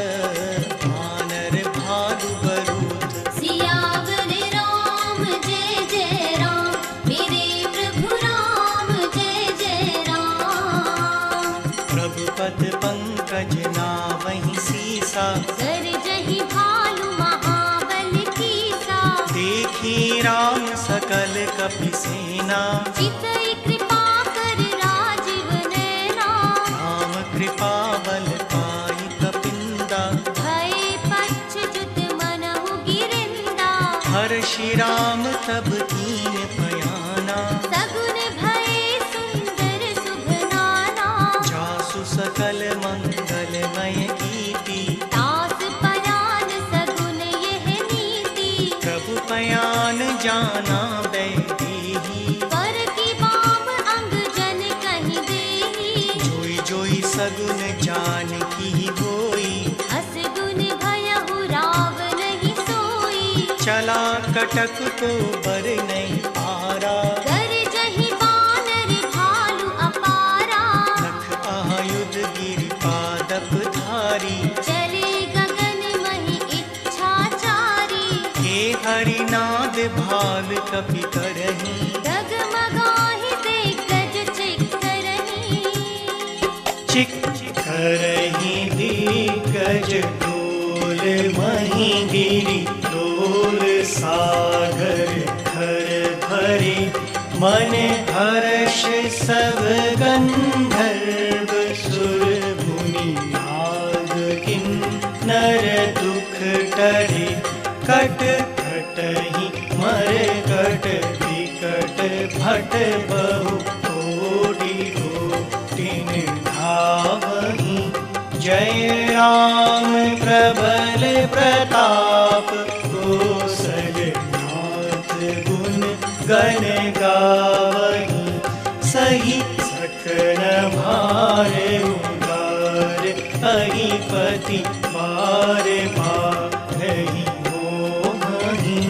वानर भालु बरूथ, सियावर राम जय जय राम, मेरे प्रभु राम जय जय राम, प्रभु पद पंकज नावहि सीसा, गरजहि भालु महाबल कीसा, देखी राम सकल कपि सेना, चितई कृपा कर राजीव नैना, राम कृपा बल पाई कपिंदा, भय पच्युत मनहु गिरिंदा, हर्षि राम तब कीन पयाना, सगुन भय सुंदर शुभ नाना, जासु सकल मंगलमय कीर्ति, दास पयान सगुन यह नीति, प्रभु पयान जाना बैदेही, पर की बाम अंग जन कहीं देही, जोई जोई सगुन जान की होई, हस गुन भयहु रावण ही सोई, चला कटक को बर नहीं पारा, गरजहि बानर भालु अपारा, नख आयुध गिरि पादप धारी, चले गगन महि इच्छाचारी, हे हरिनाद भाल कपि करही, डगमगाहि दिग्गज चिक्करहि, चिक्करहि दिग्गज डोल मही गिरि डोल, सागर धर भरे मन हर्ष सब गंधर्व, सुर मुनि नाग किन्नर दुख टरे, कट कटहि मर कट विकट भट बहु कोटि कोटिन धावहि, जय राम प्रबल प्रताप, कौसलनाथ गुण गण गावहि, सही सकल भार उदार, अहिपति पार पारहि मोहि,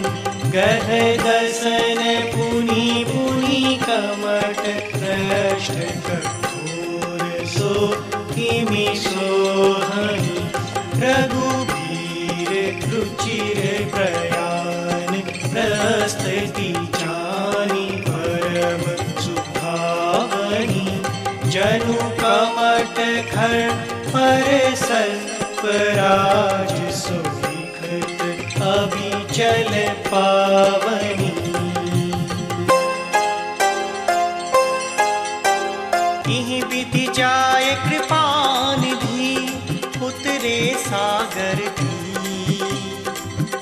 गह दसन पुनि पुनि कमट, पृष्ठ कठोर सो किमि सोहहि, की जानी परम सुभावनी। जनु कमट खर पर सर्पराज सुविखत अभिचल पावनी। इहि विधि जाय कृपानिधि उतरे सागर दी।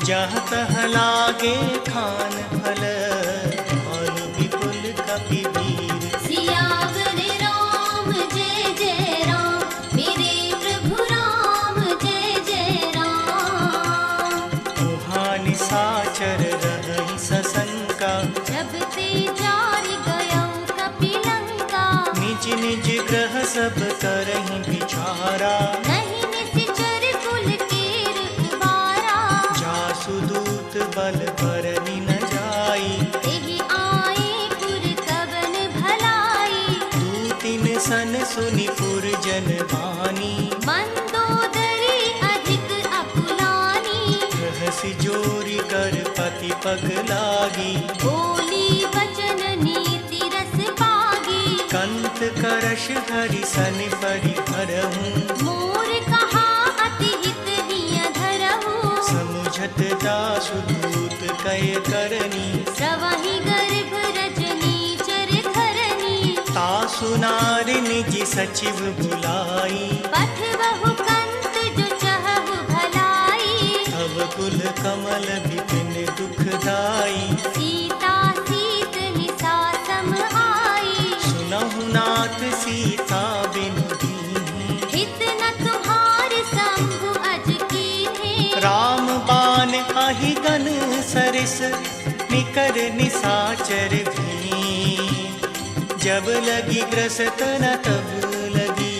जहाँ तहाँ लागे खान फल और विपुल कपिवीर। सियावर राम जय जय राम, मेरे प्रभु राम जय जय राम। तुहां निशाचर रहि सशंका, जब ते जारि गयौ कपिलंका। निज निज ग्रह सब करहि विचारा। नहीं निशिचर कुल केर उबारा। जासु दूत बल बरनि न जाई। एहि आए पुर कवन भलाई। दूतिन सन सुनि पुरजन बानी। मंदोदरी अधिक अकुलानी। रहसि जोरि कर पति पग लागी। बोली वचन नीति रस पागी। कंत करश हरि सन परि भरहूँ। मोर कहा अति हित हिय धरहु। समुझत दासु दूत कय करनी। स्रवहि गर्भ रजनी चर धरनी। तासु नारि निज सचिव बुलाई। पथ बहु कंत जो चहु भलाई। तब कुल कमल विपिन दुखदाई। सीता सीत निसा सम आई। सुनहु नाथ सीता बिनु दीन्ही। हित न तुम्हार शंभु अज कीन्हे। राम बाण आहि गन सरिस निकर निसाचर भी। जब लगी ग्रसत न तब लगी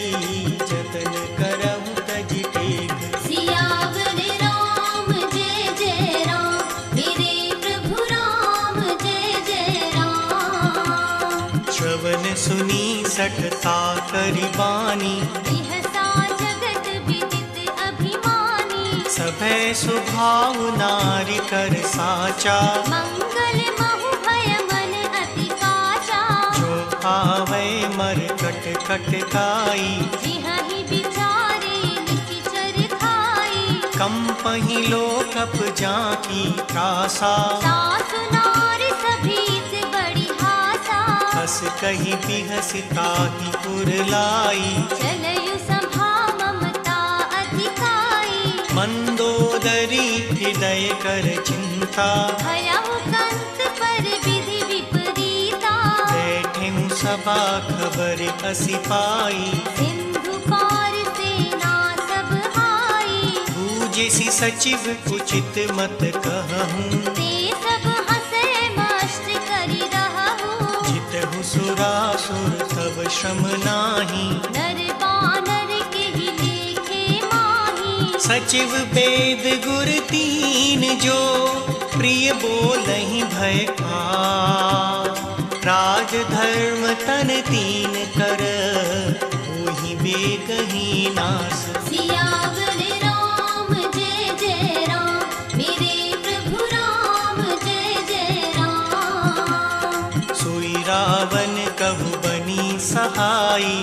जतन करहु तज टेक। सियावर राम जय जय राम, मेरे प्रभु राम जय जय राम। श्रवण सुनी सठता करि बानी। बिहसा जगत विदित अभिमानी। सभै सुभाव नारि कर साचा। मंगल महु भय मन अति काचा। जो आवै मर कट कट काई। जिहहि विचारे निशिचर खाई। कंपहि लोकप जाकी त्रासा। सासु नारि सभीत बड़ी हासा। हस कहि बिहसिता ही पुर लाई। चलयु सभा ममता अधिकाई। मंदोदरी हृदय कर चिंता। भयउ कंत पर विधि विपरीता। बैठे सभा खबर असी पाई। सिंधु पार सेना सब आई। बूझि सचिव उचित मत कहूँ। ते सब हंसे मस्त करि रहु। जितहु सुरासुर तब श्रम नाही। नर बानर केहि लेखे माही। सचिव वेद गुर तीन जो प्रिय बोलहि भय आ। राज धर्म तन तीन कर होहि बेगहि नास। सियावर राम जय जय राम, मेरे प्रभु राम जय जय राम। सोई रावण कहु बनी सहाई।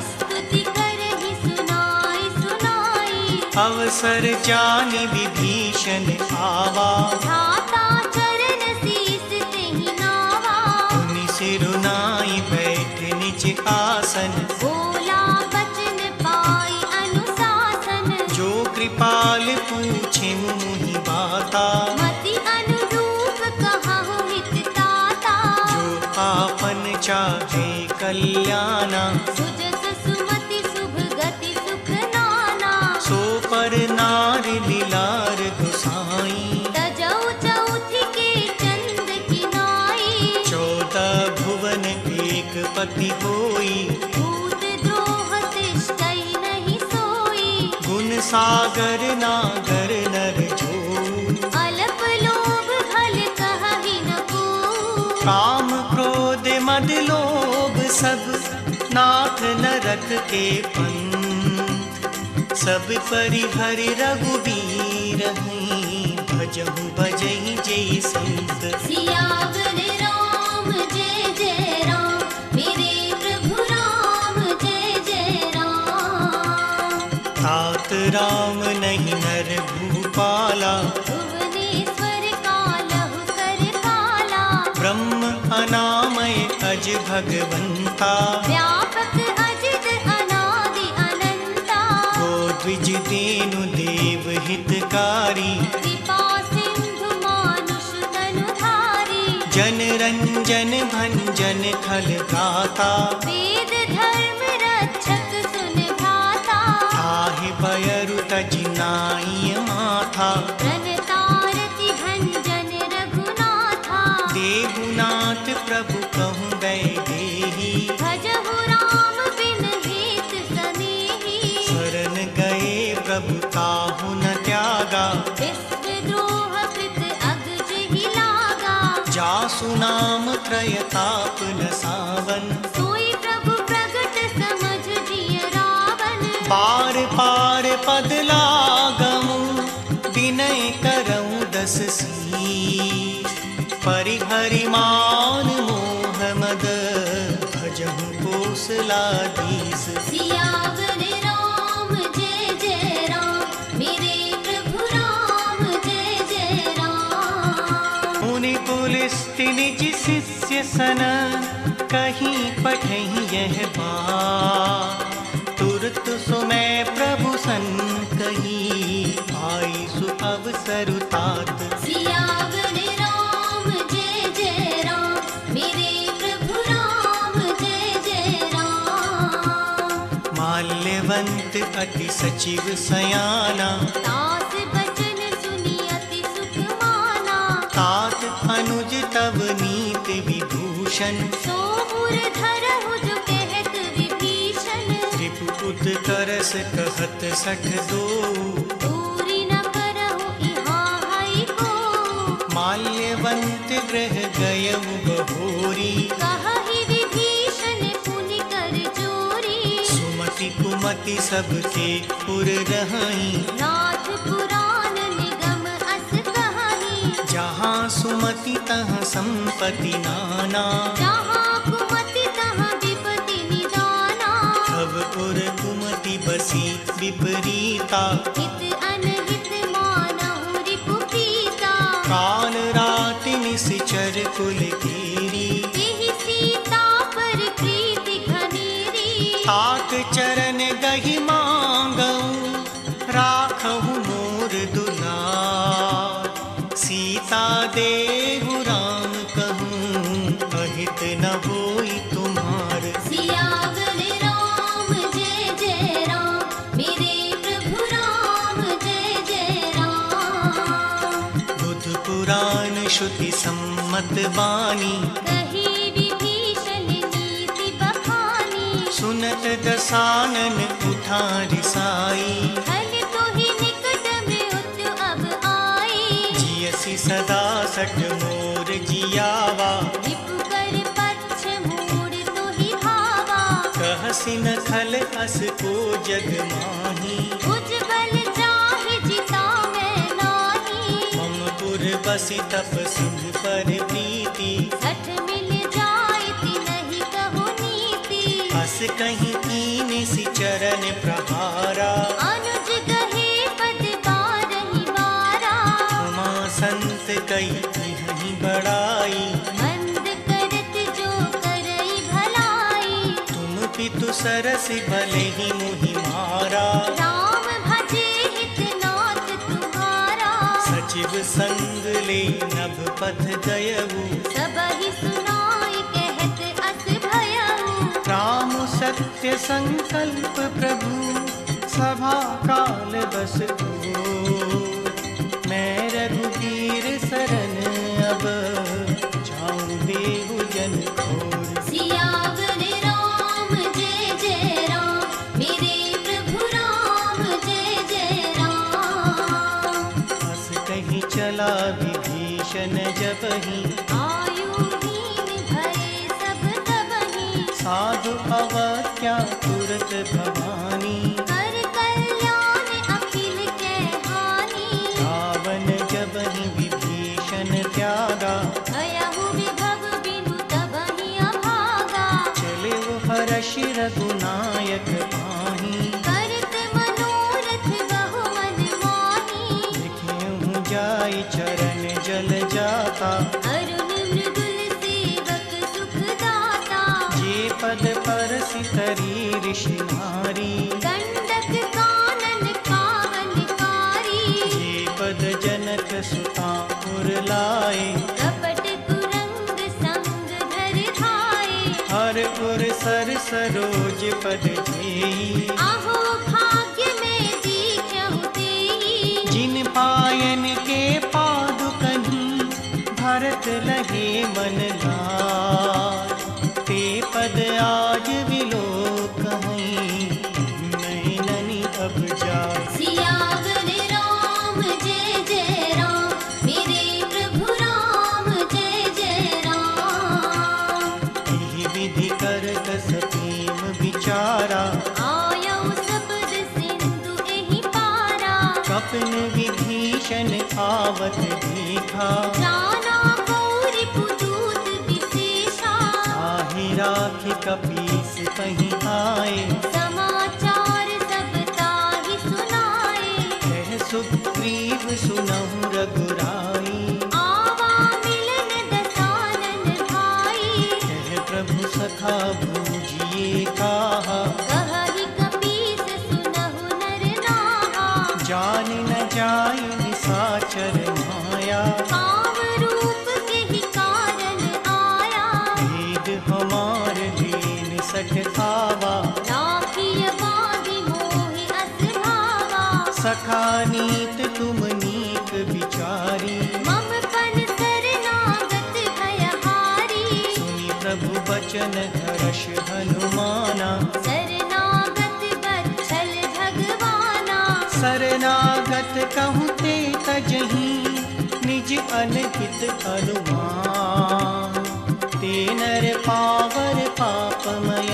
स्तुति करहि सुनाई सुनाई। अवसर जानि विभीषण आवा। धाता चरण शीस तेहि नावा। मुनि सिरुनाई बैठ निज आसन। बोला बचन पाई अनुशासन। जो कृपाल पूछे मुहि बाता। मति अनुरूप कहहु हित ताता। जो आपन चाहे कल्याणा। सुजस सुमति शुभ गति सुख नाना। सो पर नारि लीलार गुसाई। तजौ चौथि के चंद किनाई। 14 भुवन एक पति होई। भूत द्रोह तिष्ठै नहीं सोई। गुण सागर नागर नर जो। अलप लोभ भल कहहि न को। काम क्रोध मद लोभ सब नाथ नरक के पंथ। सब परिहरि रघुबीर हैं भजहु भजहि जय संत। सिया तात राम नहीं नर भूपाला, भुवनेश्वर का लहु कर काला, ब्रह्म अनामय अज भगवंता, व्यापक अजित अनादि अनंता, को द्विज देनु देव हितकारी, कृपा सिंधु मानुष तनुधारी, जन रंजन भंजन खल गाता, वेद धर्म रक्षक सुन भाता, ताहि बयरु तज नाई माथा, प्रणतारति भंजन रघुनाथा, देवनाथ प्रभु कहूँ वैदेही, भजहु राम बिन हेत सनेही, शरण गए प्रभु काहू न त्यागा, विश्वद्रोह कृत अगज ही लागा, जासु नाम त्रयताप न सावन, सोई प्रभु प्रगट समझ जिय रावण, पार पार पद लागमु, विनय करऊँ दस शीस, परिहरि मान मोह मद, भजहु कोसलाधीश। सियावर राम जय जय राम, मेरे प्रभु राम जय जय राम, मुनि पुलिस निज शिष्य सन, कहीं पठहि यह बात, तुरत सुमै प्रभु सन कही, आई सु अवसर तात। सियावर राम जय जय राम, मेरे प्रभु राम जय जय राम, माल्यवंत अति सचिव सयाना, दास बचन सुनि अति सुख माना, तात अनुज तव नीत विभूषण, सोमुर धरहु जो कहत विभीषण, त्रिपुत करस कहत सठ दो, दूरी न करहु इहाँ हई को, माल्यवंत ग्रह गयउ बहोरी, कहहि विभीषण पुनि कर चोरी, सुमति कुमति सबके पुर रहई, नाथ पुराण निगम अस कहानी, जहाँ सुमति तहाँ संपत्ति नाना, जहाँ कुमति तहाँ विपति निदाना, तब उर कुमति बसी विपरीता, हित अनहित मानहु रिपु प्रीता, काल राति निश्चर कुल केरी, एहि सीता पर प्रीति घनेरी, तात चरण गहि मांगऊँ, राखहु मोर दुलार, सीता देहु राम कहूँ, अहित न होई तुम्हार। सियावर राम जय जय राम, मेरे प्रभु राम जय जय राम, बुध पुराण श्रुति सम्मत बानी, कही विभीषण नीति बखानी, सुनत दसानन उठा रिसाई, हल तो ही निकट में उत अब आई, जियसि सदा सठ मोर जियावा, रिपु कर पक्ष मूड तो ही भावा, कहसि न खल अस को जग माही, उज्ज्वल चाहे जिता मैं नाही, मम पुर बसि तप सिंह पर प्रीति, सठ मिल जाए ति नहीं कहो नीति, अस कहीं कीन सि चरण प्रहारा, अनुज गहे पद बारहि बारा, उमा संत कई तिहहि बड़ाई, मंद करत जो करई भलाई, तुम पितु सरस भले ही मुहि मारा, राम भजे हित नाथ तुम्हारा, सचिव संग ले नभ पथ गयऊ, सबहि सुनाई कहत अस भयऊ, राम सत्य संकल्प प्रभु, सभा काल बस हो, मैं रघुवीर शरण अब, जाऊं देहु जन खोर। सियावर राम जय जय राम, मेरे प्रभु राम जय जय राम, हस कहीं चला विभीषण जबहि, आयुहीन भये सब तबहि, साधु अवज्ञा तुरत भवानी, कर कल्याण अखिल के हानि, रावण जबहि विभीषण त्यागा, भयहु विभव बिनु तबहि अभागा, चले वो हर्षि रघुनायक पाही, करत मनोरथ जाता, अरुण मृदुल सेवक सुखदाता, जे पद परसि तरी ऋषि नारी, गंडक कानन पावनकारी, जे पद जनक सुता पुर लाए, कपट कुरंग संग धर धाये, हर पुर सर सरोज पद जेई, आहो भाग्य में दीख्यहु तेई, जिन पायन के पादुकहीं भरत लहे मन लाय, ते पद आज विलोकहीं नैननि अब जाय। सियावर राम जय जय राम, मेरे प्रभु राम जय जय राम, एहि विधि करत सप्रेम विचारा, आयौ शब्द सिंधु एहि पारा, कपिन विभीषण आवत देखा, जाना गौरी पुदूत विशेषा, ताहि राखि कपीस कहीं आए, समाचार सब ताहि सुनाए, कह सुग्रीव सुनहु रघुराई, आवा मिलन दसानन भाई, कह प्रभु सखा बूझिए काहा, कहहि कपीस सुनहु नर नाहा, जान न जाय निसाचर माया, काम रूप केहि कारण आया, भेद हमार दीन सठ आवा, राखिय बाँधि मोहि अस भावा, सखा नीत तुम नीक विचारी, मम पन शरणागत भयहारी, सुनि प्रभु बचन हर्ष हनुमाना, शरणागत बत्सल भगवाना, शरणागत कहूँ ते तजहीं निज अनहित अनुमान, ते नर पावर पापमय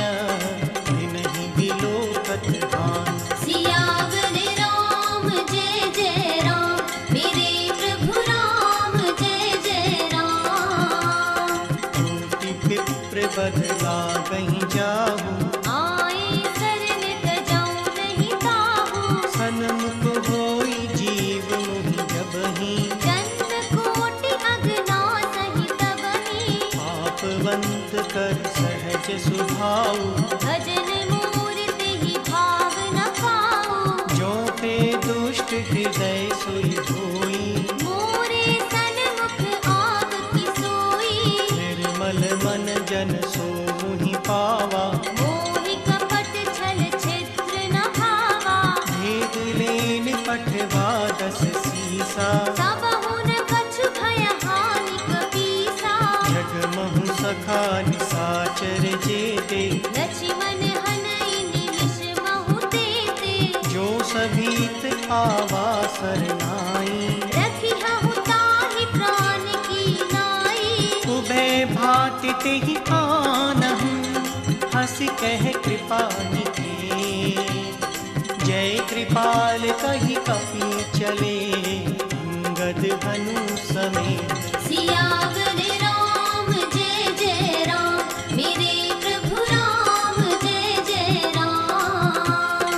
नहीं विलोकत भान। सियावर राम जय जय राम, मेरे प्रभु राम जय जय राम, कोटि विप्र बदला कहीं जाहू, आए शरण तजौ नहीं ताहू, सन्मुख होई जीव मुहि जबहीं, जन्म कोटि अगना सहित बही, पापवंत कर सहज सुभाऊ, भजन मूर्ति ही भाव न पाऊ, जो पे दुष्ट हृदय सोई होई, मोरे सन्मुख आग की सोई, निर्मल मन जन सो मुहि पावा, मोहि कपट छल छिद्र न भावा, भेद लेन पठवा दस सीसा, सबहु न कछु भय हानि कपीसा, जगमहु सखा निसाचर जेते, लक्ष्मण हनई निमिष महु तेते, जो सभीत आवा सरनाई, रखिहु ताहि प्राण की नाई, उभय भाति तेहि आनहु, हंसि कह कृपा निकेत, जय कृपाल कहि कपि चले, अंगद हनु समेत। सियावर राम जय जय राम, मेरे प्रभु राम जय जय राम,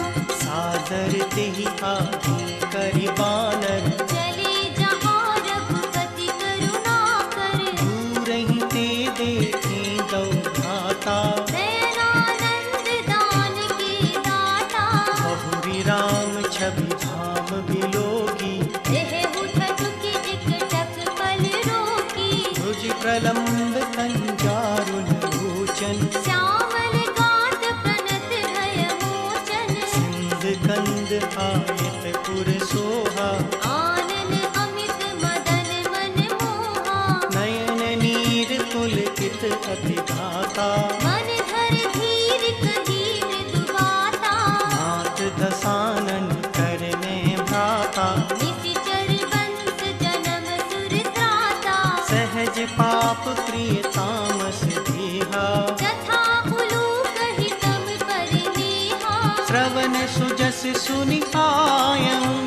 सादर तेहि आगे करि बानर, चले जहाँ रघुपति करुणा कर, दूरहि ते देखे दौ धाता, नयनानंद दान के दाता, बहुरी राम छवि धाम बिलोगी, रहेहु ठठुकी एकटक पल रोकी, भुज प्रलम्ब कंजारुन लोचन, श्यामल गात प्रणत भय मोचन, सिंध कंद आयत पुर सोहा, आनन अमित मदन मन मोहा, नयन नीर पुलकित अति गाता, मन धर धीर कही मृदु बाता, नाथ दसानन करने भ्राता, निशिचर बंस जन्म सुर त्राता, सहज पाप प्रिय तामस देहा, जथा उलूक हितम परिनेहा, श्रवण सुजस सुनि आयऊं,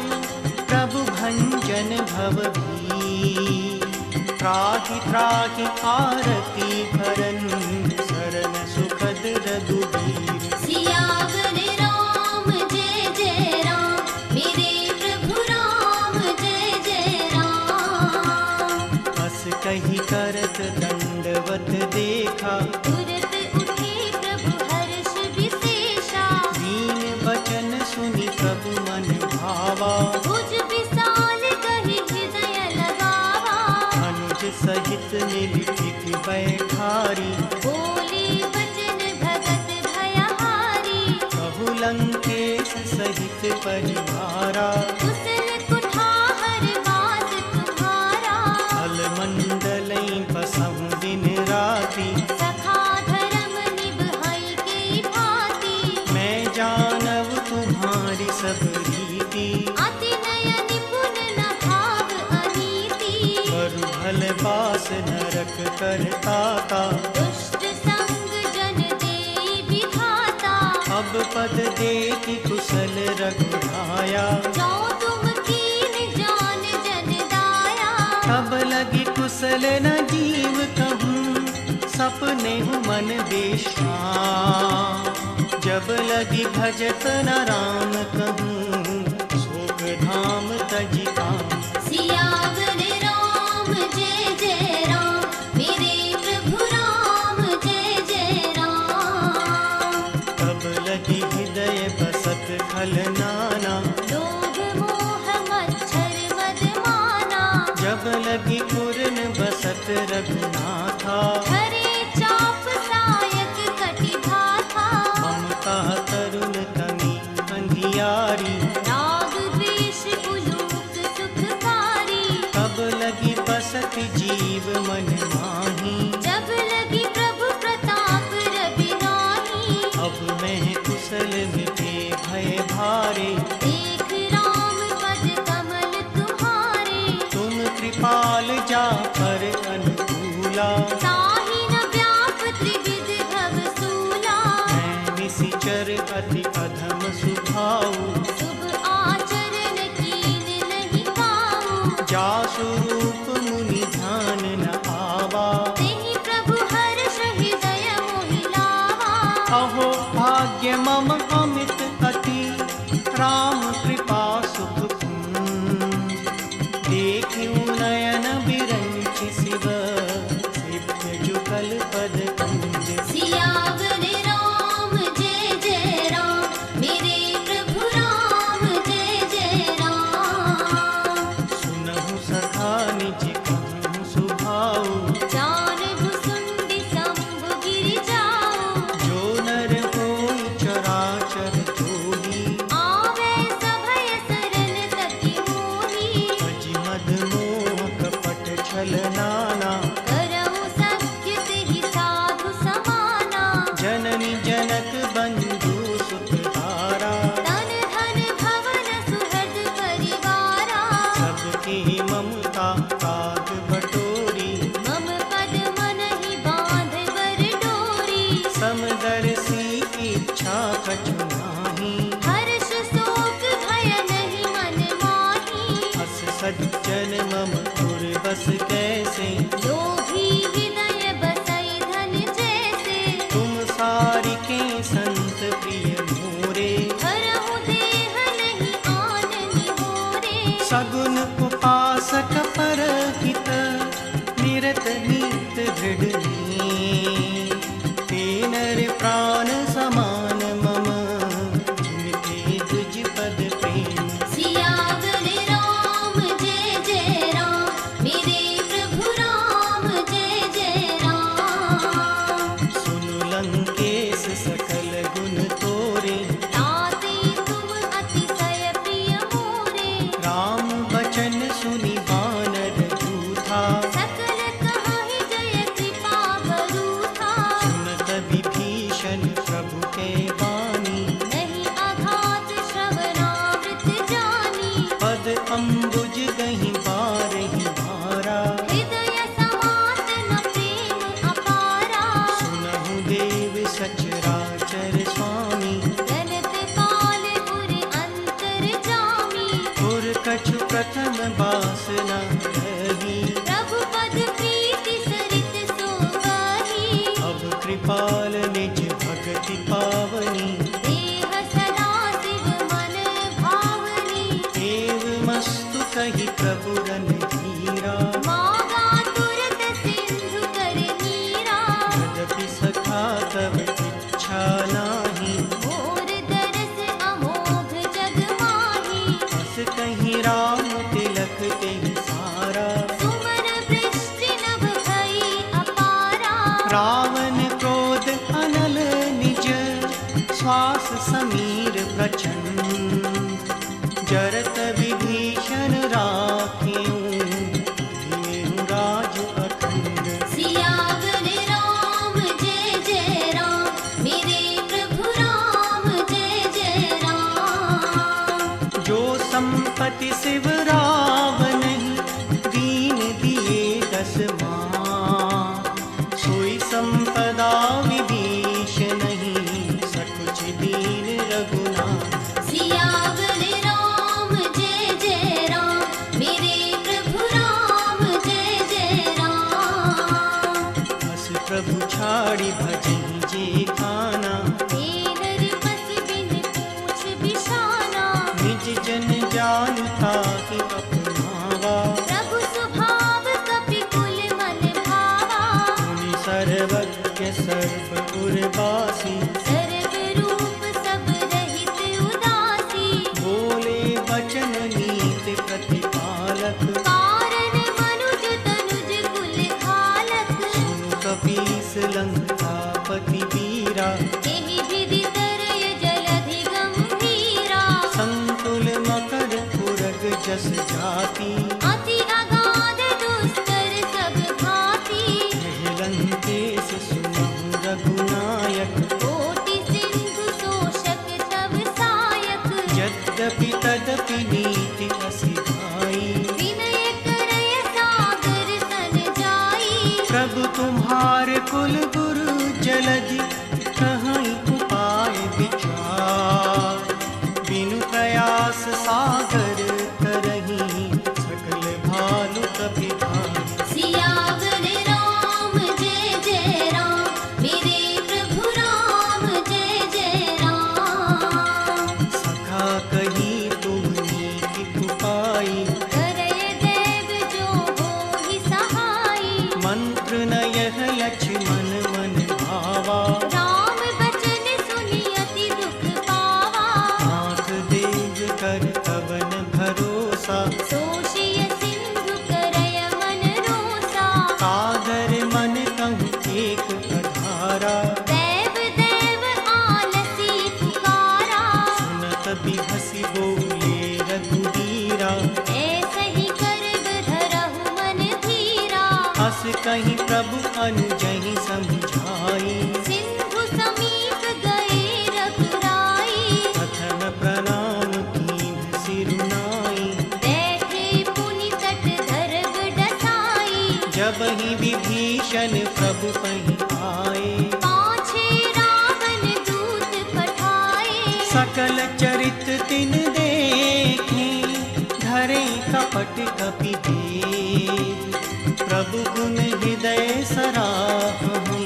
प्रभु भंजन भव भी, त्राहि त्राहि आरती भरन, शरण सुखद रघुबीर। सियावर राम जय जय राम, मेरे प्रभु राम जय जय राम, अस कहि करत दंडवत देखा। तुरत उठे प्रभु हर्ष विशेषा। दीन वचन सुनि प्रभु मन भावा। भुज विशाल कहि हृदय लगावा। अनुज सहित मिल टिक बैठारी। बोले वचन भगत भयहारी। कहु लंकेश सहित परिवारा। कुशल कुठाहर वास तुम्हारा। फल मंडलई बसहु दिन राति। सखा धर्म निभाई के भांति। मैं जानव तुम्हारी सब रीति। अति नय निपुण न भाव अनीति। बरु भल बास नरक करताता। दुष्ट संग जन देई विधाता। अब पद देखि कुशल रघुराया। जो तुम कीन जान जन दाया। तब लगी कुशल न जीव कहूँ, सपने हूँ मन बेश्राम। जब लगी भजत न राम कहूँ, शोक धाम तजि काम। सियावर राम जय जय राम। मेरे प्रभु राम जय जय राम। तब लगी हृदय बसत खल नाना। लोभ मोह मच्छर मद माना। जब लगी पूर्ण बसत रघुनाथा। हरे चाप सायक कटि धाथा। ममता तरुण तमी अंधियारी। राग द्वेष उलूक सुखकारी। तब लगी बसत जीव मन माही। जब लगी प्रभु प्रताप रवि नाही। अब मैं कुशल मिटे भय भारे। देख राम पद कमल तुम्हारे। तुम कृपाल जा पर अनुकूला। ताहि न व्याप त्रिविध भव सूला। मैं निशिचर अति अधम सुभाऊ। शुभ आचरण कीन नहीं काऊ। जासु रूप मुनि ध्यान न आवा। तेहि प्रभु हर्ष हृदय मोहि लावा। अहो भाग्य मम अमित अति, राम कृपा सुख पुंज। देखियो नयन बिरंचि शिव, सिद्ध जुगल पद कुंज। सियावर राम जय जय राम। मेरे प्रभु राम जय जय राम। सुनहु सखा निज कहूँ सुभाऊ। जानहु सुंदि शंभु गिरि जाऊ। जो नर होई चराचर जोही। आवे सभय सरन तति मोहि। अजि मद मोह कपट छल नाना। करहु सत्य तेहि साधु समाना। जननी जनक बंधु सुत तारा। तन धन भवन सुहृद परिवारा। सबकी ममता काग बटोरी। मम पद मनहि बांध बर डोरी। समदर्शी इच्छा कछु नाही। हर्ष शोक भय नहीं मन माही। अस सज्जन मम पुर बस कैसे। लोभी हृदय बसई धन जैसे। तुम सारिके संत प्रिय मोरे। हरहु देह नहीं आन निहोरे। सगुन उपासक परहित, निरत नीत दृढ़ नीत। ते नर प्राण समान मम, रावण क्रोध अनल निज, श्वास समीर प्रचंड, जरत विभीषण राखें, धीरेहु राज अखंड। सियावर राम जय जय राम, मेरे प्रभु राम जय जय राम। जो संपत्ति शिव रावण दीन दिए 10 माँ, सोई संपदा विभीषण सकुच दीन रघुनाथ। सियावर राम जय जय राम, मेरे प्रभु राम जय जय राम। बस प्रभु छाड़ी भजहि जे खाना, तेनर बस बिन पूछ बिशाना। निज जन जानता कि अपनावा, प्रभु स्वभाव कपि कुल मन भावा। मुनि सर्वज्ञ सर्व उर्वासी, सर्व रूप सब रहित उदासी। बोले वचन नीत प्रतिपालक, कारण मनुज तनुज कुल घालक। सुनु कपीस लंकापति वीरा, एहि विधि तरय जलधि गंभीरा। संतुल मकर पुरग जस जाति, अति अगाध दुस्तर सब घाती। लंकेश सुनहु रघुनायक, कोटि सिंधु शोषक तव सायक। यद्यपि तदपि नीति असिधाई, विनय करय सागर सन जाई। प्रभु तुम्हार कुल गुरु जलधि, कहीं उपाय विचार। बिनु प्रयास सागर तरही, सकल भालु कपिभार। सियावर राम जय जय राम, मेरे प्रभु राम जय जय राम। सखा कही तुम नीति उपाई, करय देव जो होहि सहाई। मंत्र न यह लक्ष्मण मन भावा। राम बचन सुनि अति दुख पावा। नाथ देव कर कवन भरोसा, सोषिय सिंधु करय मन रोसा। सागर मन कहूँ एक अधारा। देव देव आलसी पुकारा। सुनत बिहसी बोले रघुबीरा, ऐसे ही करब धरहु मन धीरा। हस कहीं प्रभु अनुजहि समझाई। सिंधु समीप गए रघुराई। प्रथम प्रणाम कीन्ह सिरुनाई, बैठे पुनि तट धरब डसाई। जब ही विभीषण प्रभु पहि आए। पाछे रावण दूत पठाए। सकल चरित तिन देखे, धरे कपट कपि भेद। प्रभु गुण हृदय सराहहि,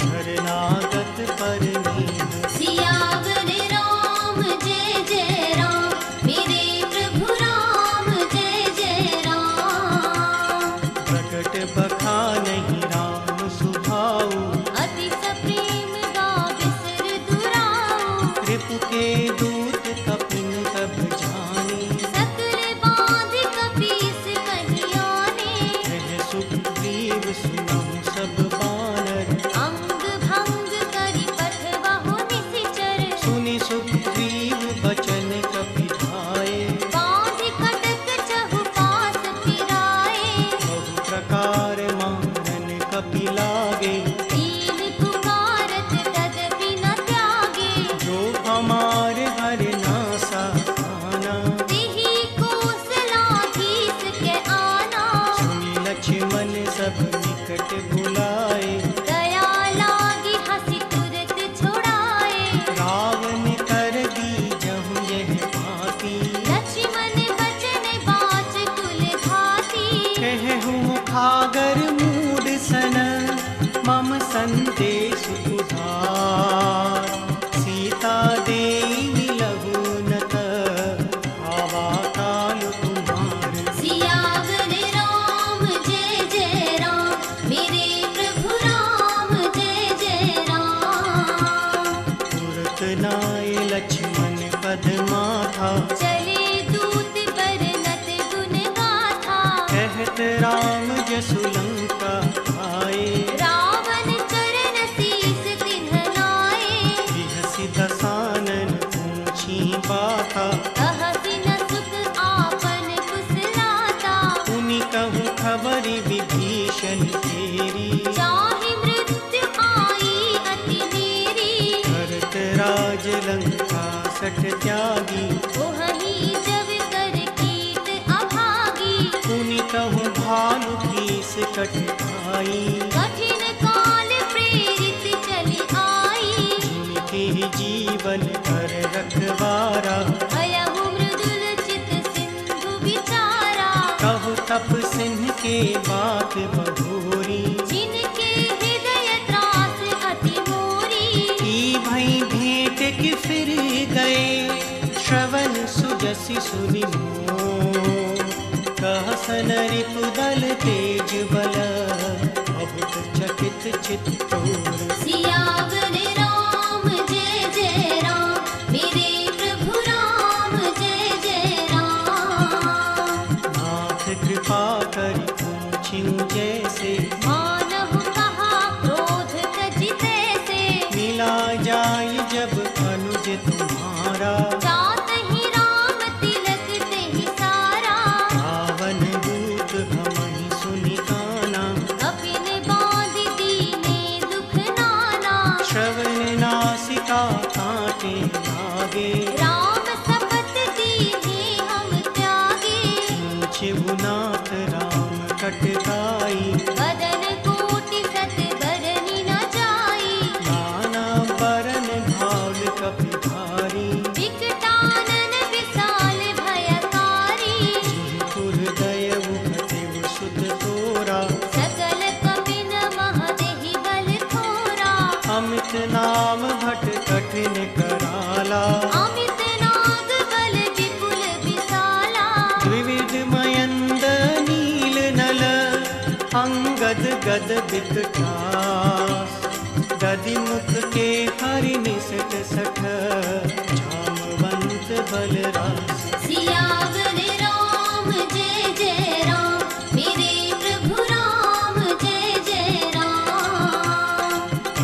शरणागत परमेह। सियावर राम जय जय राम, मेरे प्रभु राम जय जय राम। प्रकट बखानहि राम सुभाऊ, अति सप्रेम गाविसर दुराऊ। रिपु के दूत कपिन तब जाने। सकल बाँध कपीस कहि आने। कह सुग्रीव सुनहु सब बानर, अंग भंग करि पठबहु निशिचर। सुनि सुग्रीव बचन कपि धाये। बाँध खटक चहुपास फिराए। बहु प्रकार मारन कपि लागे, दीन पुकारत तदपि न त्यागे। जो हमार हर नासा आना। तिहि कौशलाधीश के आना। सुनि लक्ष्मण सब निकट बुलाए, दया लागी हँसी तुरत छुड़ाए। रावण कर दीजहु यह बाती। लक्ष्मण बचन बाच कुल घाती। कहु मुखागर मूड सन, मम संदेश उधार। सीता देई मिलहु न त, आवा काल तुम्हार। सियावर राम जय जय राम, मेरे प्रभु राम जय जय राम। तुरत नाय लक्ष्मण पद माथा, चले दूत बरनत गुण गाथा। कहत राम जसु लंका आए। रावण संकट त्यागी। ओहहि जब कर कीट अभागी, पुनि कहूँ भालु खीस कटकाई। कठिन काल प्रेरित चली आई, जिनके जीवन कर रखवारा। भयहु मृदुल चित सिंधु विचारा, कहु तप सिंह के बात बहोरी। जिनके हृदय त्रास अति मोरी, की भई भेंट कि फिर गए, श्रवण सुजसि सुनि मोह। कहसन रिपुदल तेज बल, बहुत चकित चित्तोर। सियावर राम जय जय राम, मेरे प्रभु राम जय जय राम। नाथ कृपा करि पूछिउ जैसे, मानहु कहा क्रोध तजि तैसे। मिला जाय जब अनुज तुम्हारा। जातहि राम तिलक तेहि सारा, पावन दूत हमहि सुनि काना। कपिन बाँध दीने दुख नाना। श्रवण नासिका काटे लागे, राम शपथ दीने हम त्यागे। शिवनाथ राम कटकाई। बदन कोटि सत बरनि न जाई, नाना बरन भाल कपि भारी। विकटानन विशाल भयकारी। जिनपुर दयउ हतेउ सुत तोरा। सकल कपिन महदेहि बल थोरा, अमित नाम भट कठिन कराला। अमित नाग बल विपुल विशाला। द्विविध मयंद नील नल, अंगद गद विकटास। दधि मुख के हरि निसट सठ, जामवंत बलरास। सियावर राम जय जय राम, मेरे प्रभु राम जय जय राम।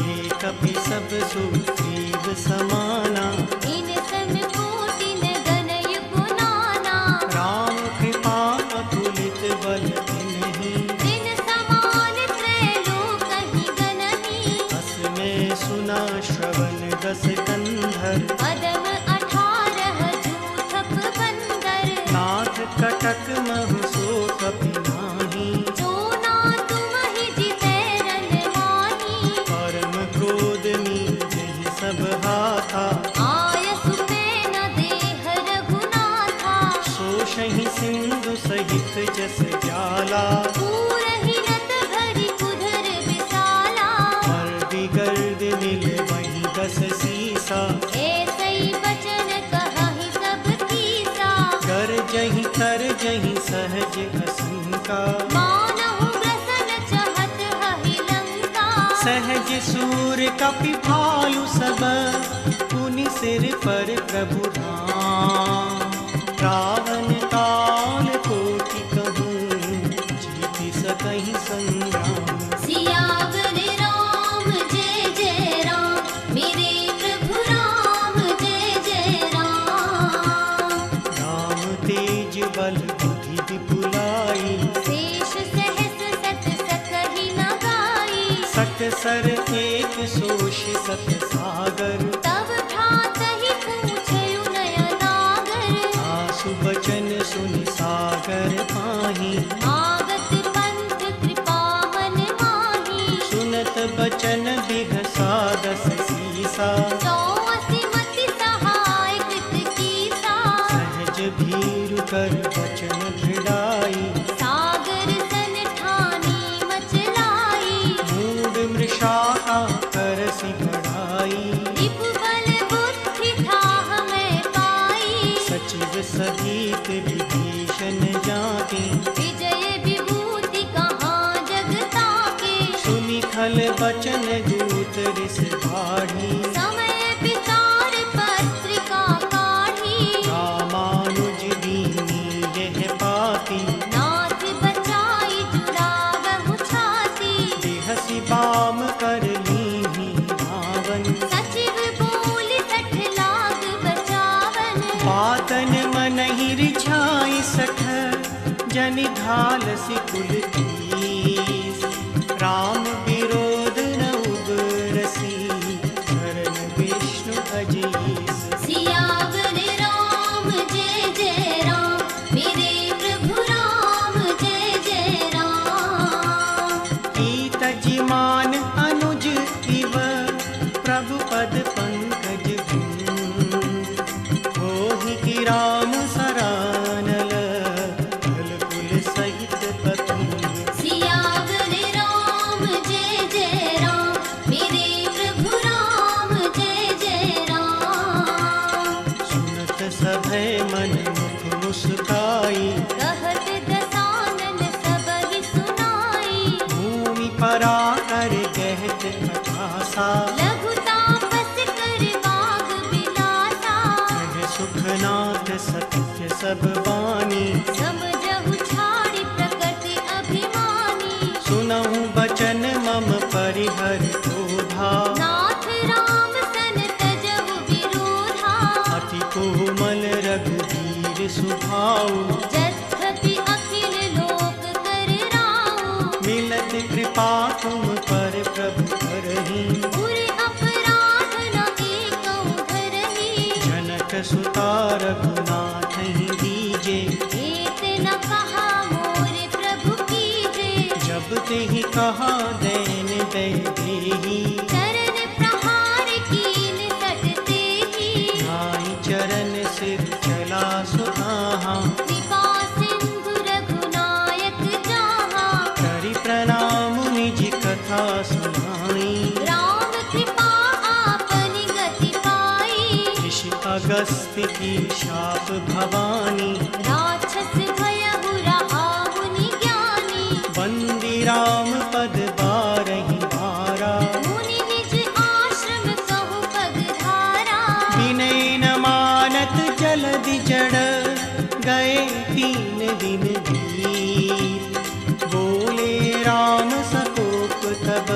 एक कपि सब सुग्रीव समाना, इन सम कोटि न गनय गुनाना। राम कृपा अतुलित बल तिन्हि। दिन समान त्रैलोकहि गनहि, अस में सुना श्रवण दस कंधर। पदम 18 जूथप बंदर। नाथ कटक महु सो कपि नाही। जो ना तुमहि जितै रन माही, परम क्रोध मीजहि सब हाथा। आयसु पेन देह रघुनाथा। सोषहि सिंधु सहित जस जाला। पूरहि नत भरि कुधर विशाला। मर्दि गर्द मिल वही दस सीसा। ऐसै बचन कहहि सब कीसा। गरजहि तरजहि सहज असंका। मानहु ग्रसन चहत हहि लंका। सहज सूर कपि भालु सब, पुनि सिर पर प्रभु राम। रावण काल कोटि कहूँ, जीति सकहि संग्राम। सियावर राम जय जय राम, मेरे प्रभु राम जय जय राम। राम तेज बल बुद्धि विपुलाई। शेष सहस सत सकहि न गाई। सत सर एक सोष सत सागर। तब भ्रातहि पूछयु नयनागर। आसु बचन सुनि सागर पाहि। आवत पंथ कृपा मन माही। सुनत बचन बिघसा दस सीसा। 180 मति सहाय कृत कीसा। सहज भीरु कर बचन दृढ़ाई। सागर सन ठानी मचलाई। मूढ़ मृषा करसि बढ़ाई। रिपु बल बुद्धि ठाह मैं पाई। सचिव सहित विभीषण जाके। विजय विभूति कहाँ जग ताके। सुनि खल बचन दूत रिस बाढ़ी। समय विचार पत्रिका काढ़ी। रामानुज दीनी यह पाती। नाथ बचाई जुड़ावहु छाती। बिहसि बाम कर लीन्ही रावण। सचिव बोलि 60 लाख बचावन। बातन मनहि रिझाई सठ, जनि ढालसि कुल कीस। राम विरोध न उबरसी, शरण विष्णु अजीस। सियावर निवासा, लघु तापस कर बाग बिलासा। कह सुखनाथ सत्य सब बानी, सब जहु छाड़ी प्रकृति अभिमानी। सुनहु बचन मम परिहर क्रोधा, नाथ राम सन तजहु विरोधा। अति कोमल रघुवीर सुभाऊ, यद्यपि अखिल लोक कर राऊ। मिलत कृपा तुम पर प्रभु करही, उरि अपराध न एकौ धरहि। जनक सुता रघुनाथ ही दीजे, एत न कहा मोर प्रभु कीजे। जब ते ही कहा देन दे देही, चरण प्रहार कीन सटते ही। नाई चरण सिर चला सुधाहा, कृपा सिंधु रघुनायक जाहा। करि प्रणाम निज कथा सुनाई, राम कृपा आपन गति पाई। ऋषि अगस्त्य की शाप भवानी, राक्षस भयहु रहाहु निज्ञानी। बंदी राम पद बारहि बारा, मुनि निज आश्रम कहु पगधारा। विनय न मानत जलधि जड़, गए 3 दिन बीत। बोले राम सकोप तब,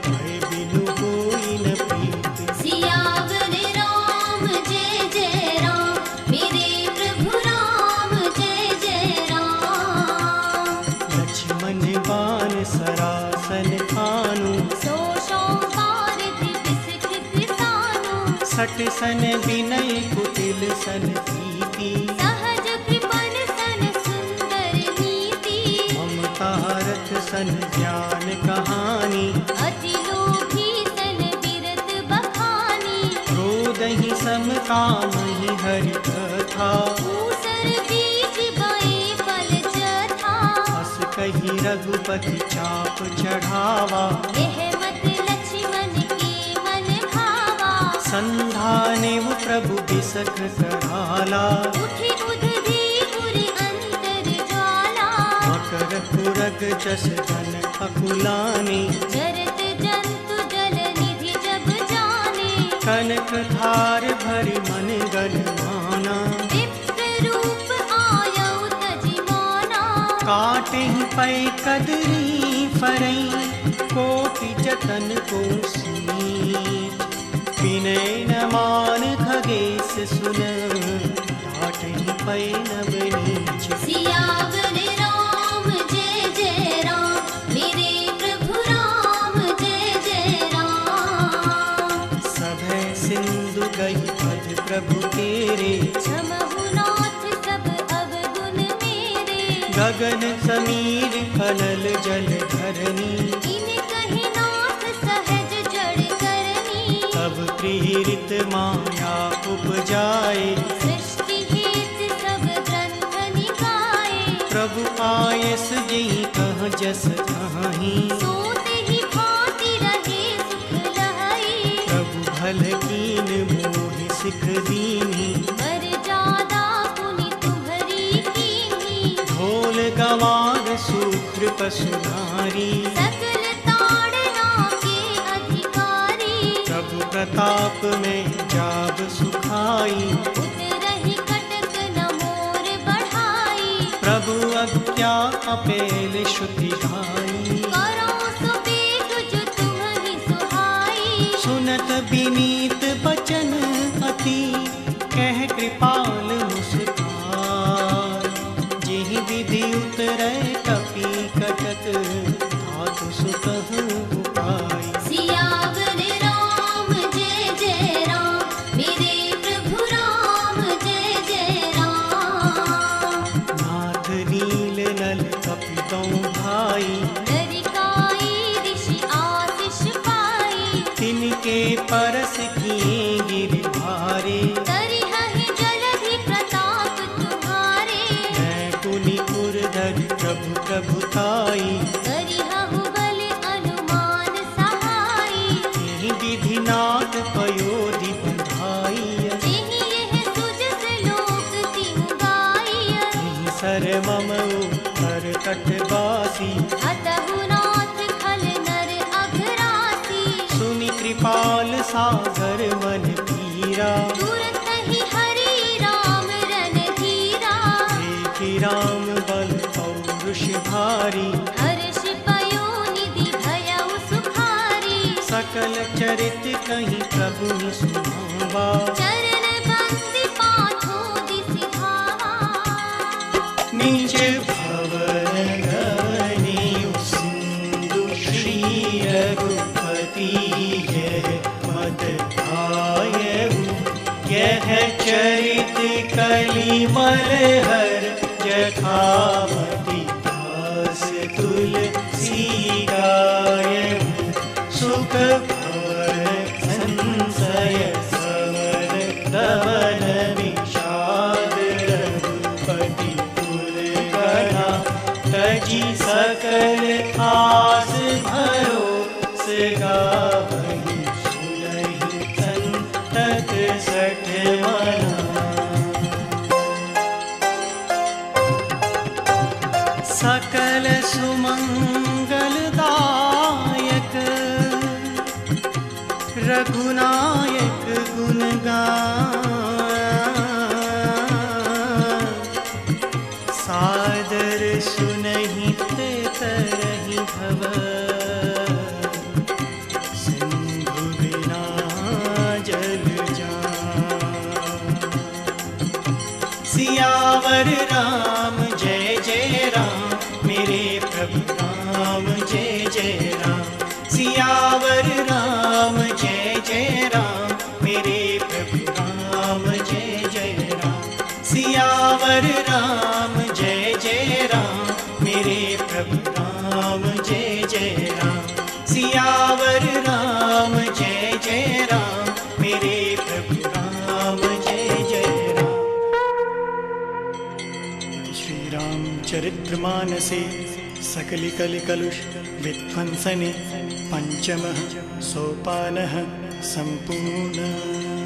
भय बिनु होई न प्रीत। सियावर राम जय जय राम। मेरे प्रभु राम जय जय राम। लक्ष्मण बान सरासन खानु, सो पारिधि विसकृत सानु। सट सन विनय कुटिल सन प्रीति, सहज कृपण सन सुंदर नीति। ममता रथ सन ज्ञान कहानी, अति लोभी सन बिरत बखानी। क्रोधहि सम कामहि हरि कथा, ऊसर बीज बए फल जथा। हस कहि रघुपति चाप चढ़ावा, यह मत लक्ष्मण के मन भावा। संधाने वो प्रभु बिसख कराला, उठि उधि उरि अंतर ज्वाला। मकर पुरग जस जन अकुलानी, जरत जंतु जल निधि जब जाने। कनक धार भरि मन गन माना, विप्र रूप आयौ तजिमाना। काटेहि पै कदरी फरई, कोटि जतन को सींच। विनय न मान खगेश सुन, डांटहि पै नव नीच। सियावर राम जय जय राम। मेरे प्रभु राम जय जय राम। सभय सिंधु गई पद प्रभु तेरे, क्षमहु नाथ सब अवगुण मेरे। गगन समीर फनल जल धरनी, इन कहि नाथ सहज जड़ करनी। तब प्रीरित माया उपजाए, सृष्टि हेत सब ग्रंथ निकाये। प्रभु आयस जेहि कह जस कहीं, सोते ही भांति रहे सुख लहई। प्रभु भल कीन मोहि सिख दीनी, वर जादा पुनि तुम्हरी कीन्ही। ढोल गवार सूत्र पशु नारी, सकल ताड़ना के अधिकारी। प्रभु प्रताप में जाब सुखाई, उतरहि कटक न मोर बढ़ाई। प्रभु अज्ञा अपेल श्रुति गाई। करो सो बेग जो तुम्हि सुहाई। सुनत विनीत बचन अति, कह कृपाल मुस्कान। जेहि विधि उतरै कपि कटक, धातु सुतहु उपाय। सियावर राम जय जय राम। मेरे प्रभु राम जय जय राम। नाथ नील नल कपितौ भाई, लरिकाई ऋषि आशीष पाई। तिनके परस किए गिर भारे, करिहहि जलधि प्रताप तुम्हारे। मैं पुनि पुरधर प्रभु प्रभुताई। करिहु बल अनुमान सहाई। यही विधि नाथ पयोधि बंधाई, जेहि यह सुजस लोक तिहु गाई। यही सर मम उपर तटवासी। अतहु नाथ खल नर अघरासी। सुनि पाल सागर मन पीरा, तुरंत ही हरि राम रणधीरा, देखि राम बल पौरुष भारी, हर्ष पयोनिधि भयउ सुखारी, सकल चरित कहीं प्रभु सुहावा, चरण बंदी पाँचों दिस धावा। नीच भवन गगने सिंधु श्री रघुपति यह मत आयहु, यह चरित कलिमल हर जखामति दास तुलसी गायहु, सुख भवन संशय समर दमन विषाद रघुपति पुर गढ़ा, तजी सकल आस भरोस गावहि, सुनहि संतत सठ मना। सकल सुमंगलदायक रघुनायक गुण गान, सादर सुनहि ते तरहि भव, सिंधु बिना जल जान। सियावर राम जय जय राम, मेरे प्रभु राम जय जय राम। सियावर राम जय जय राम, मेरे प्रभु राम जय जय राम। सियावर राम जय जय राम, मेरे प्रभु राम जय जय राम। सियावर राम जय जय राम, मेरे प्रभु राम जय जय राम। श्री रामचरितमानसे सकलिकलिकलुष विध्वंसने पंचमः सोपानः संपूर्णः।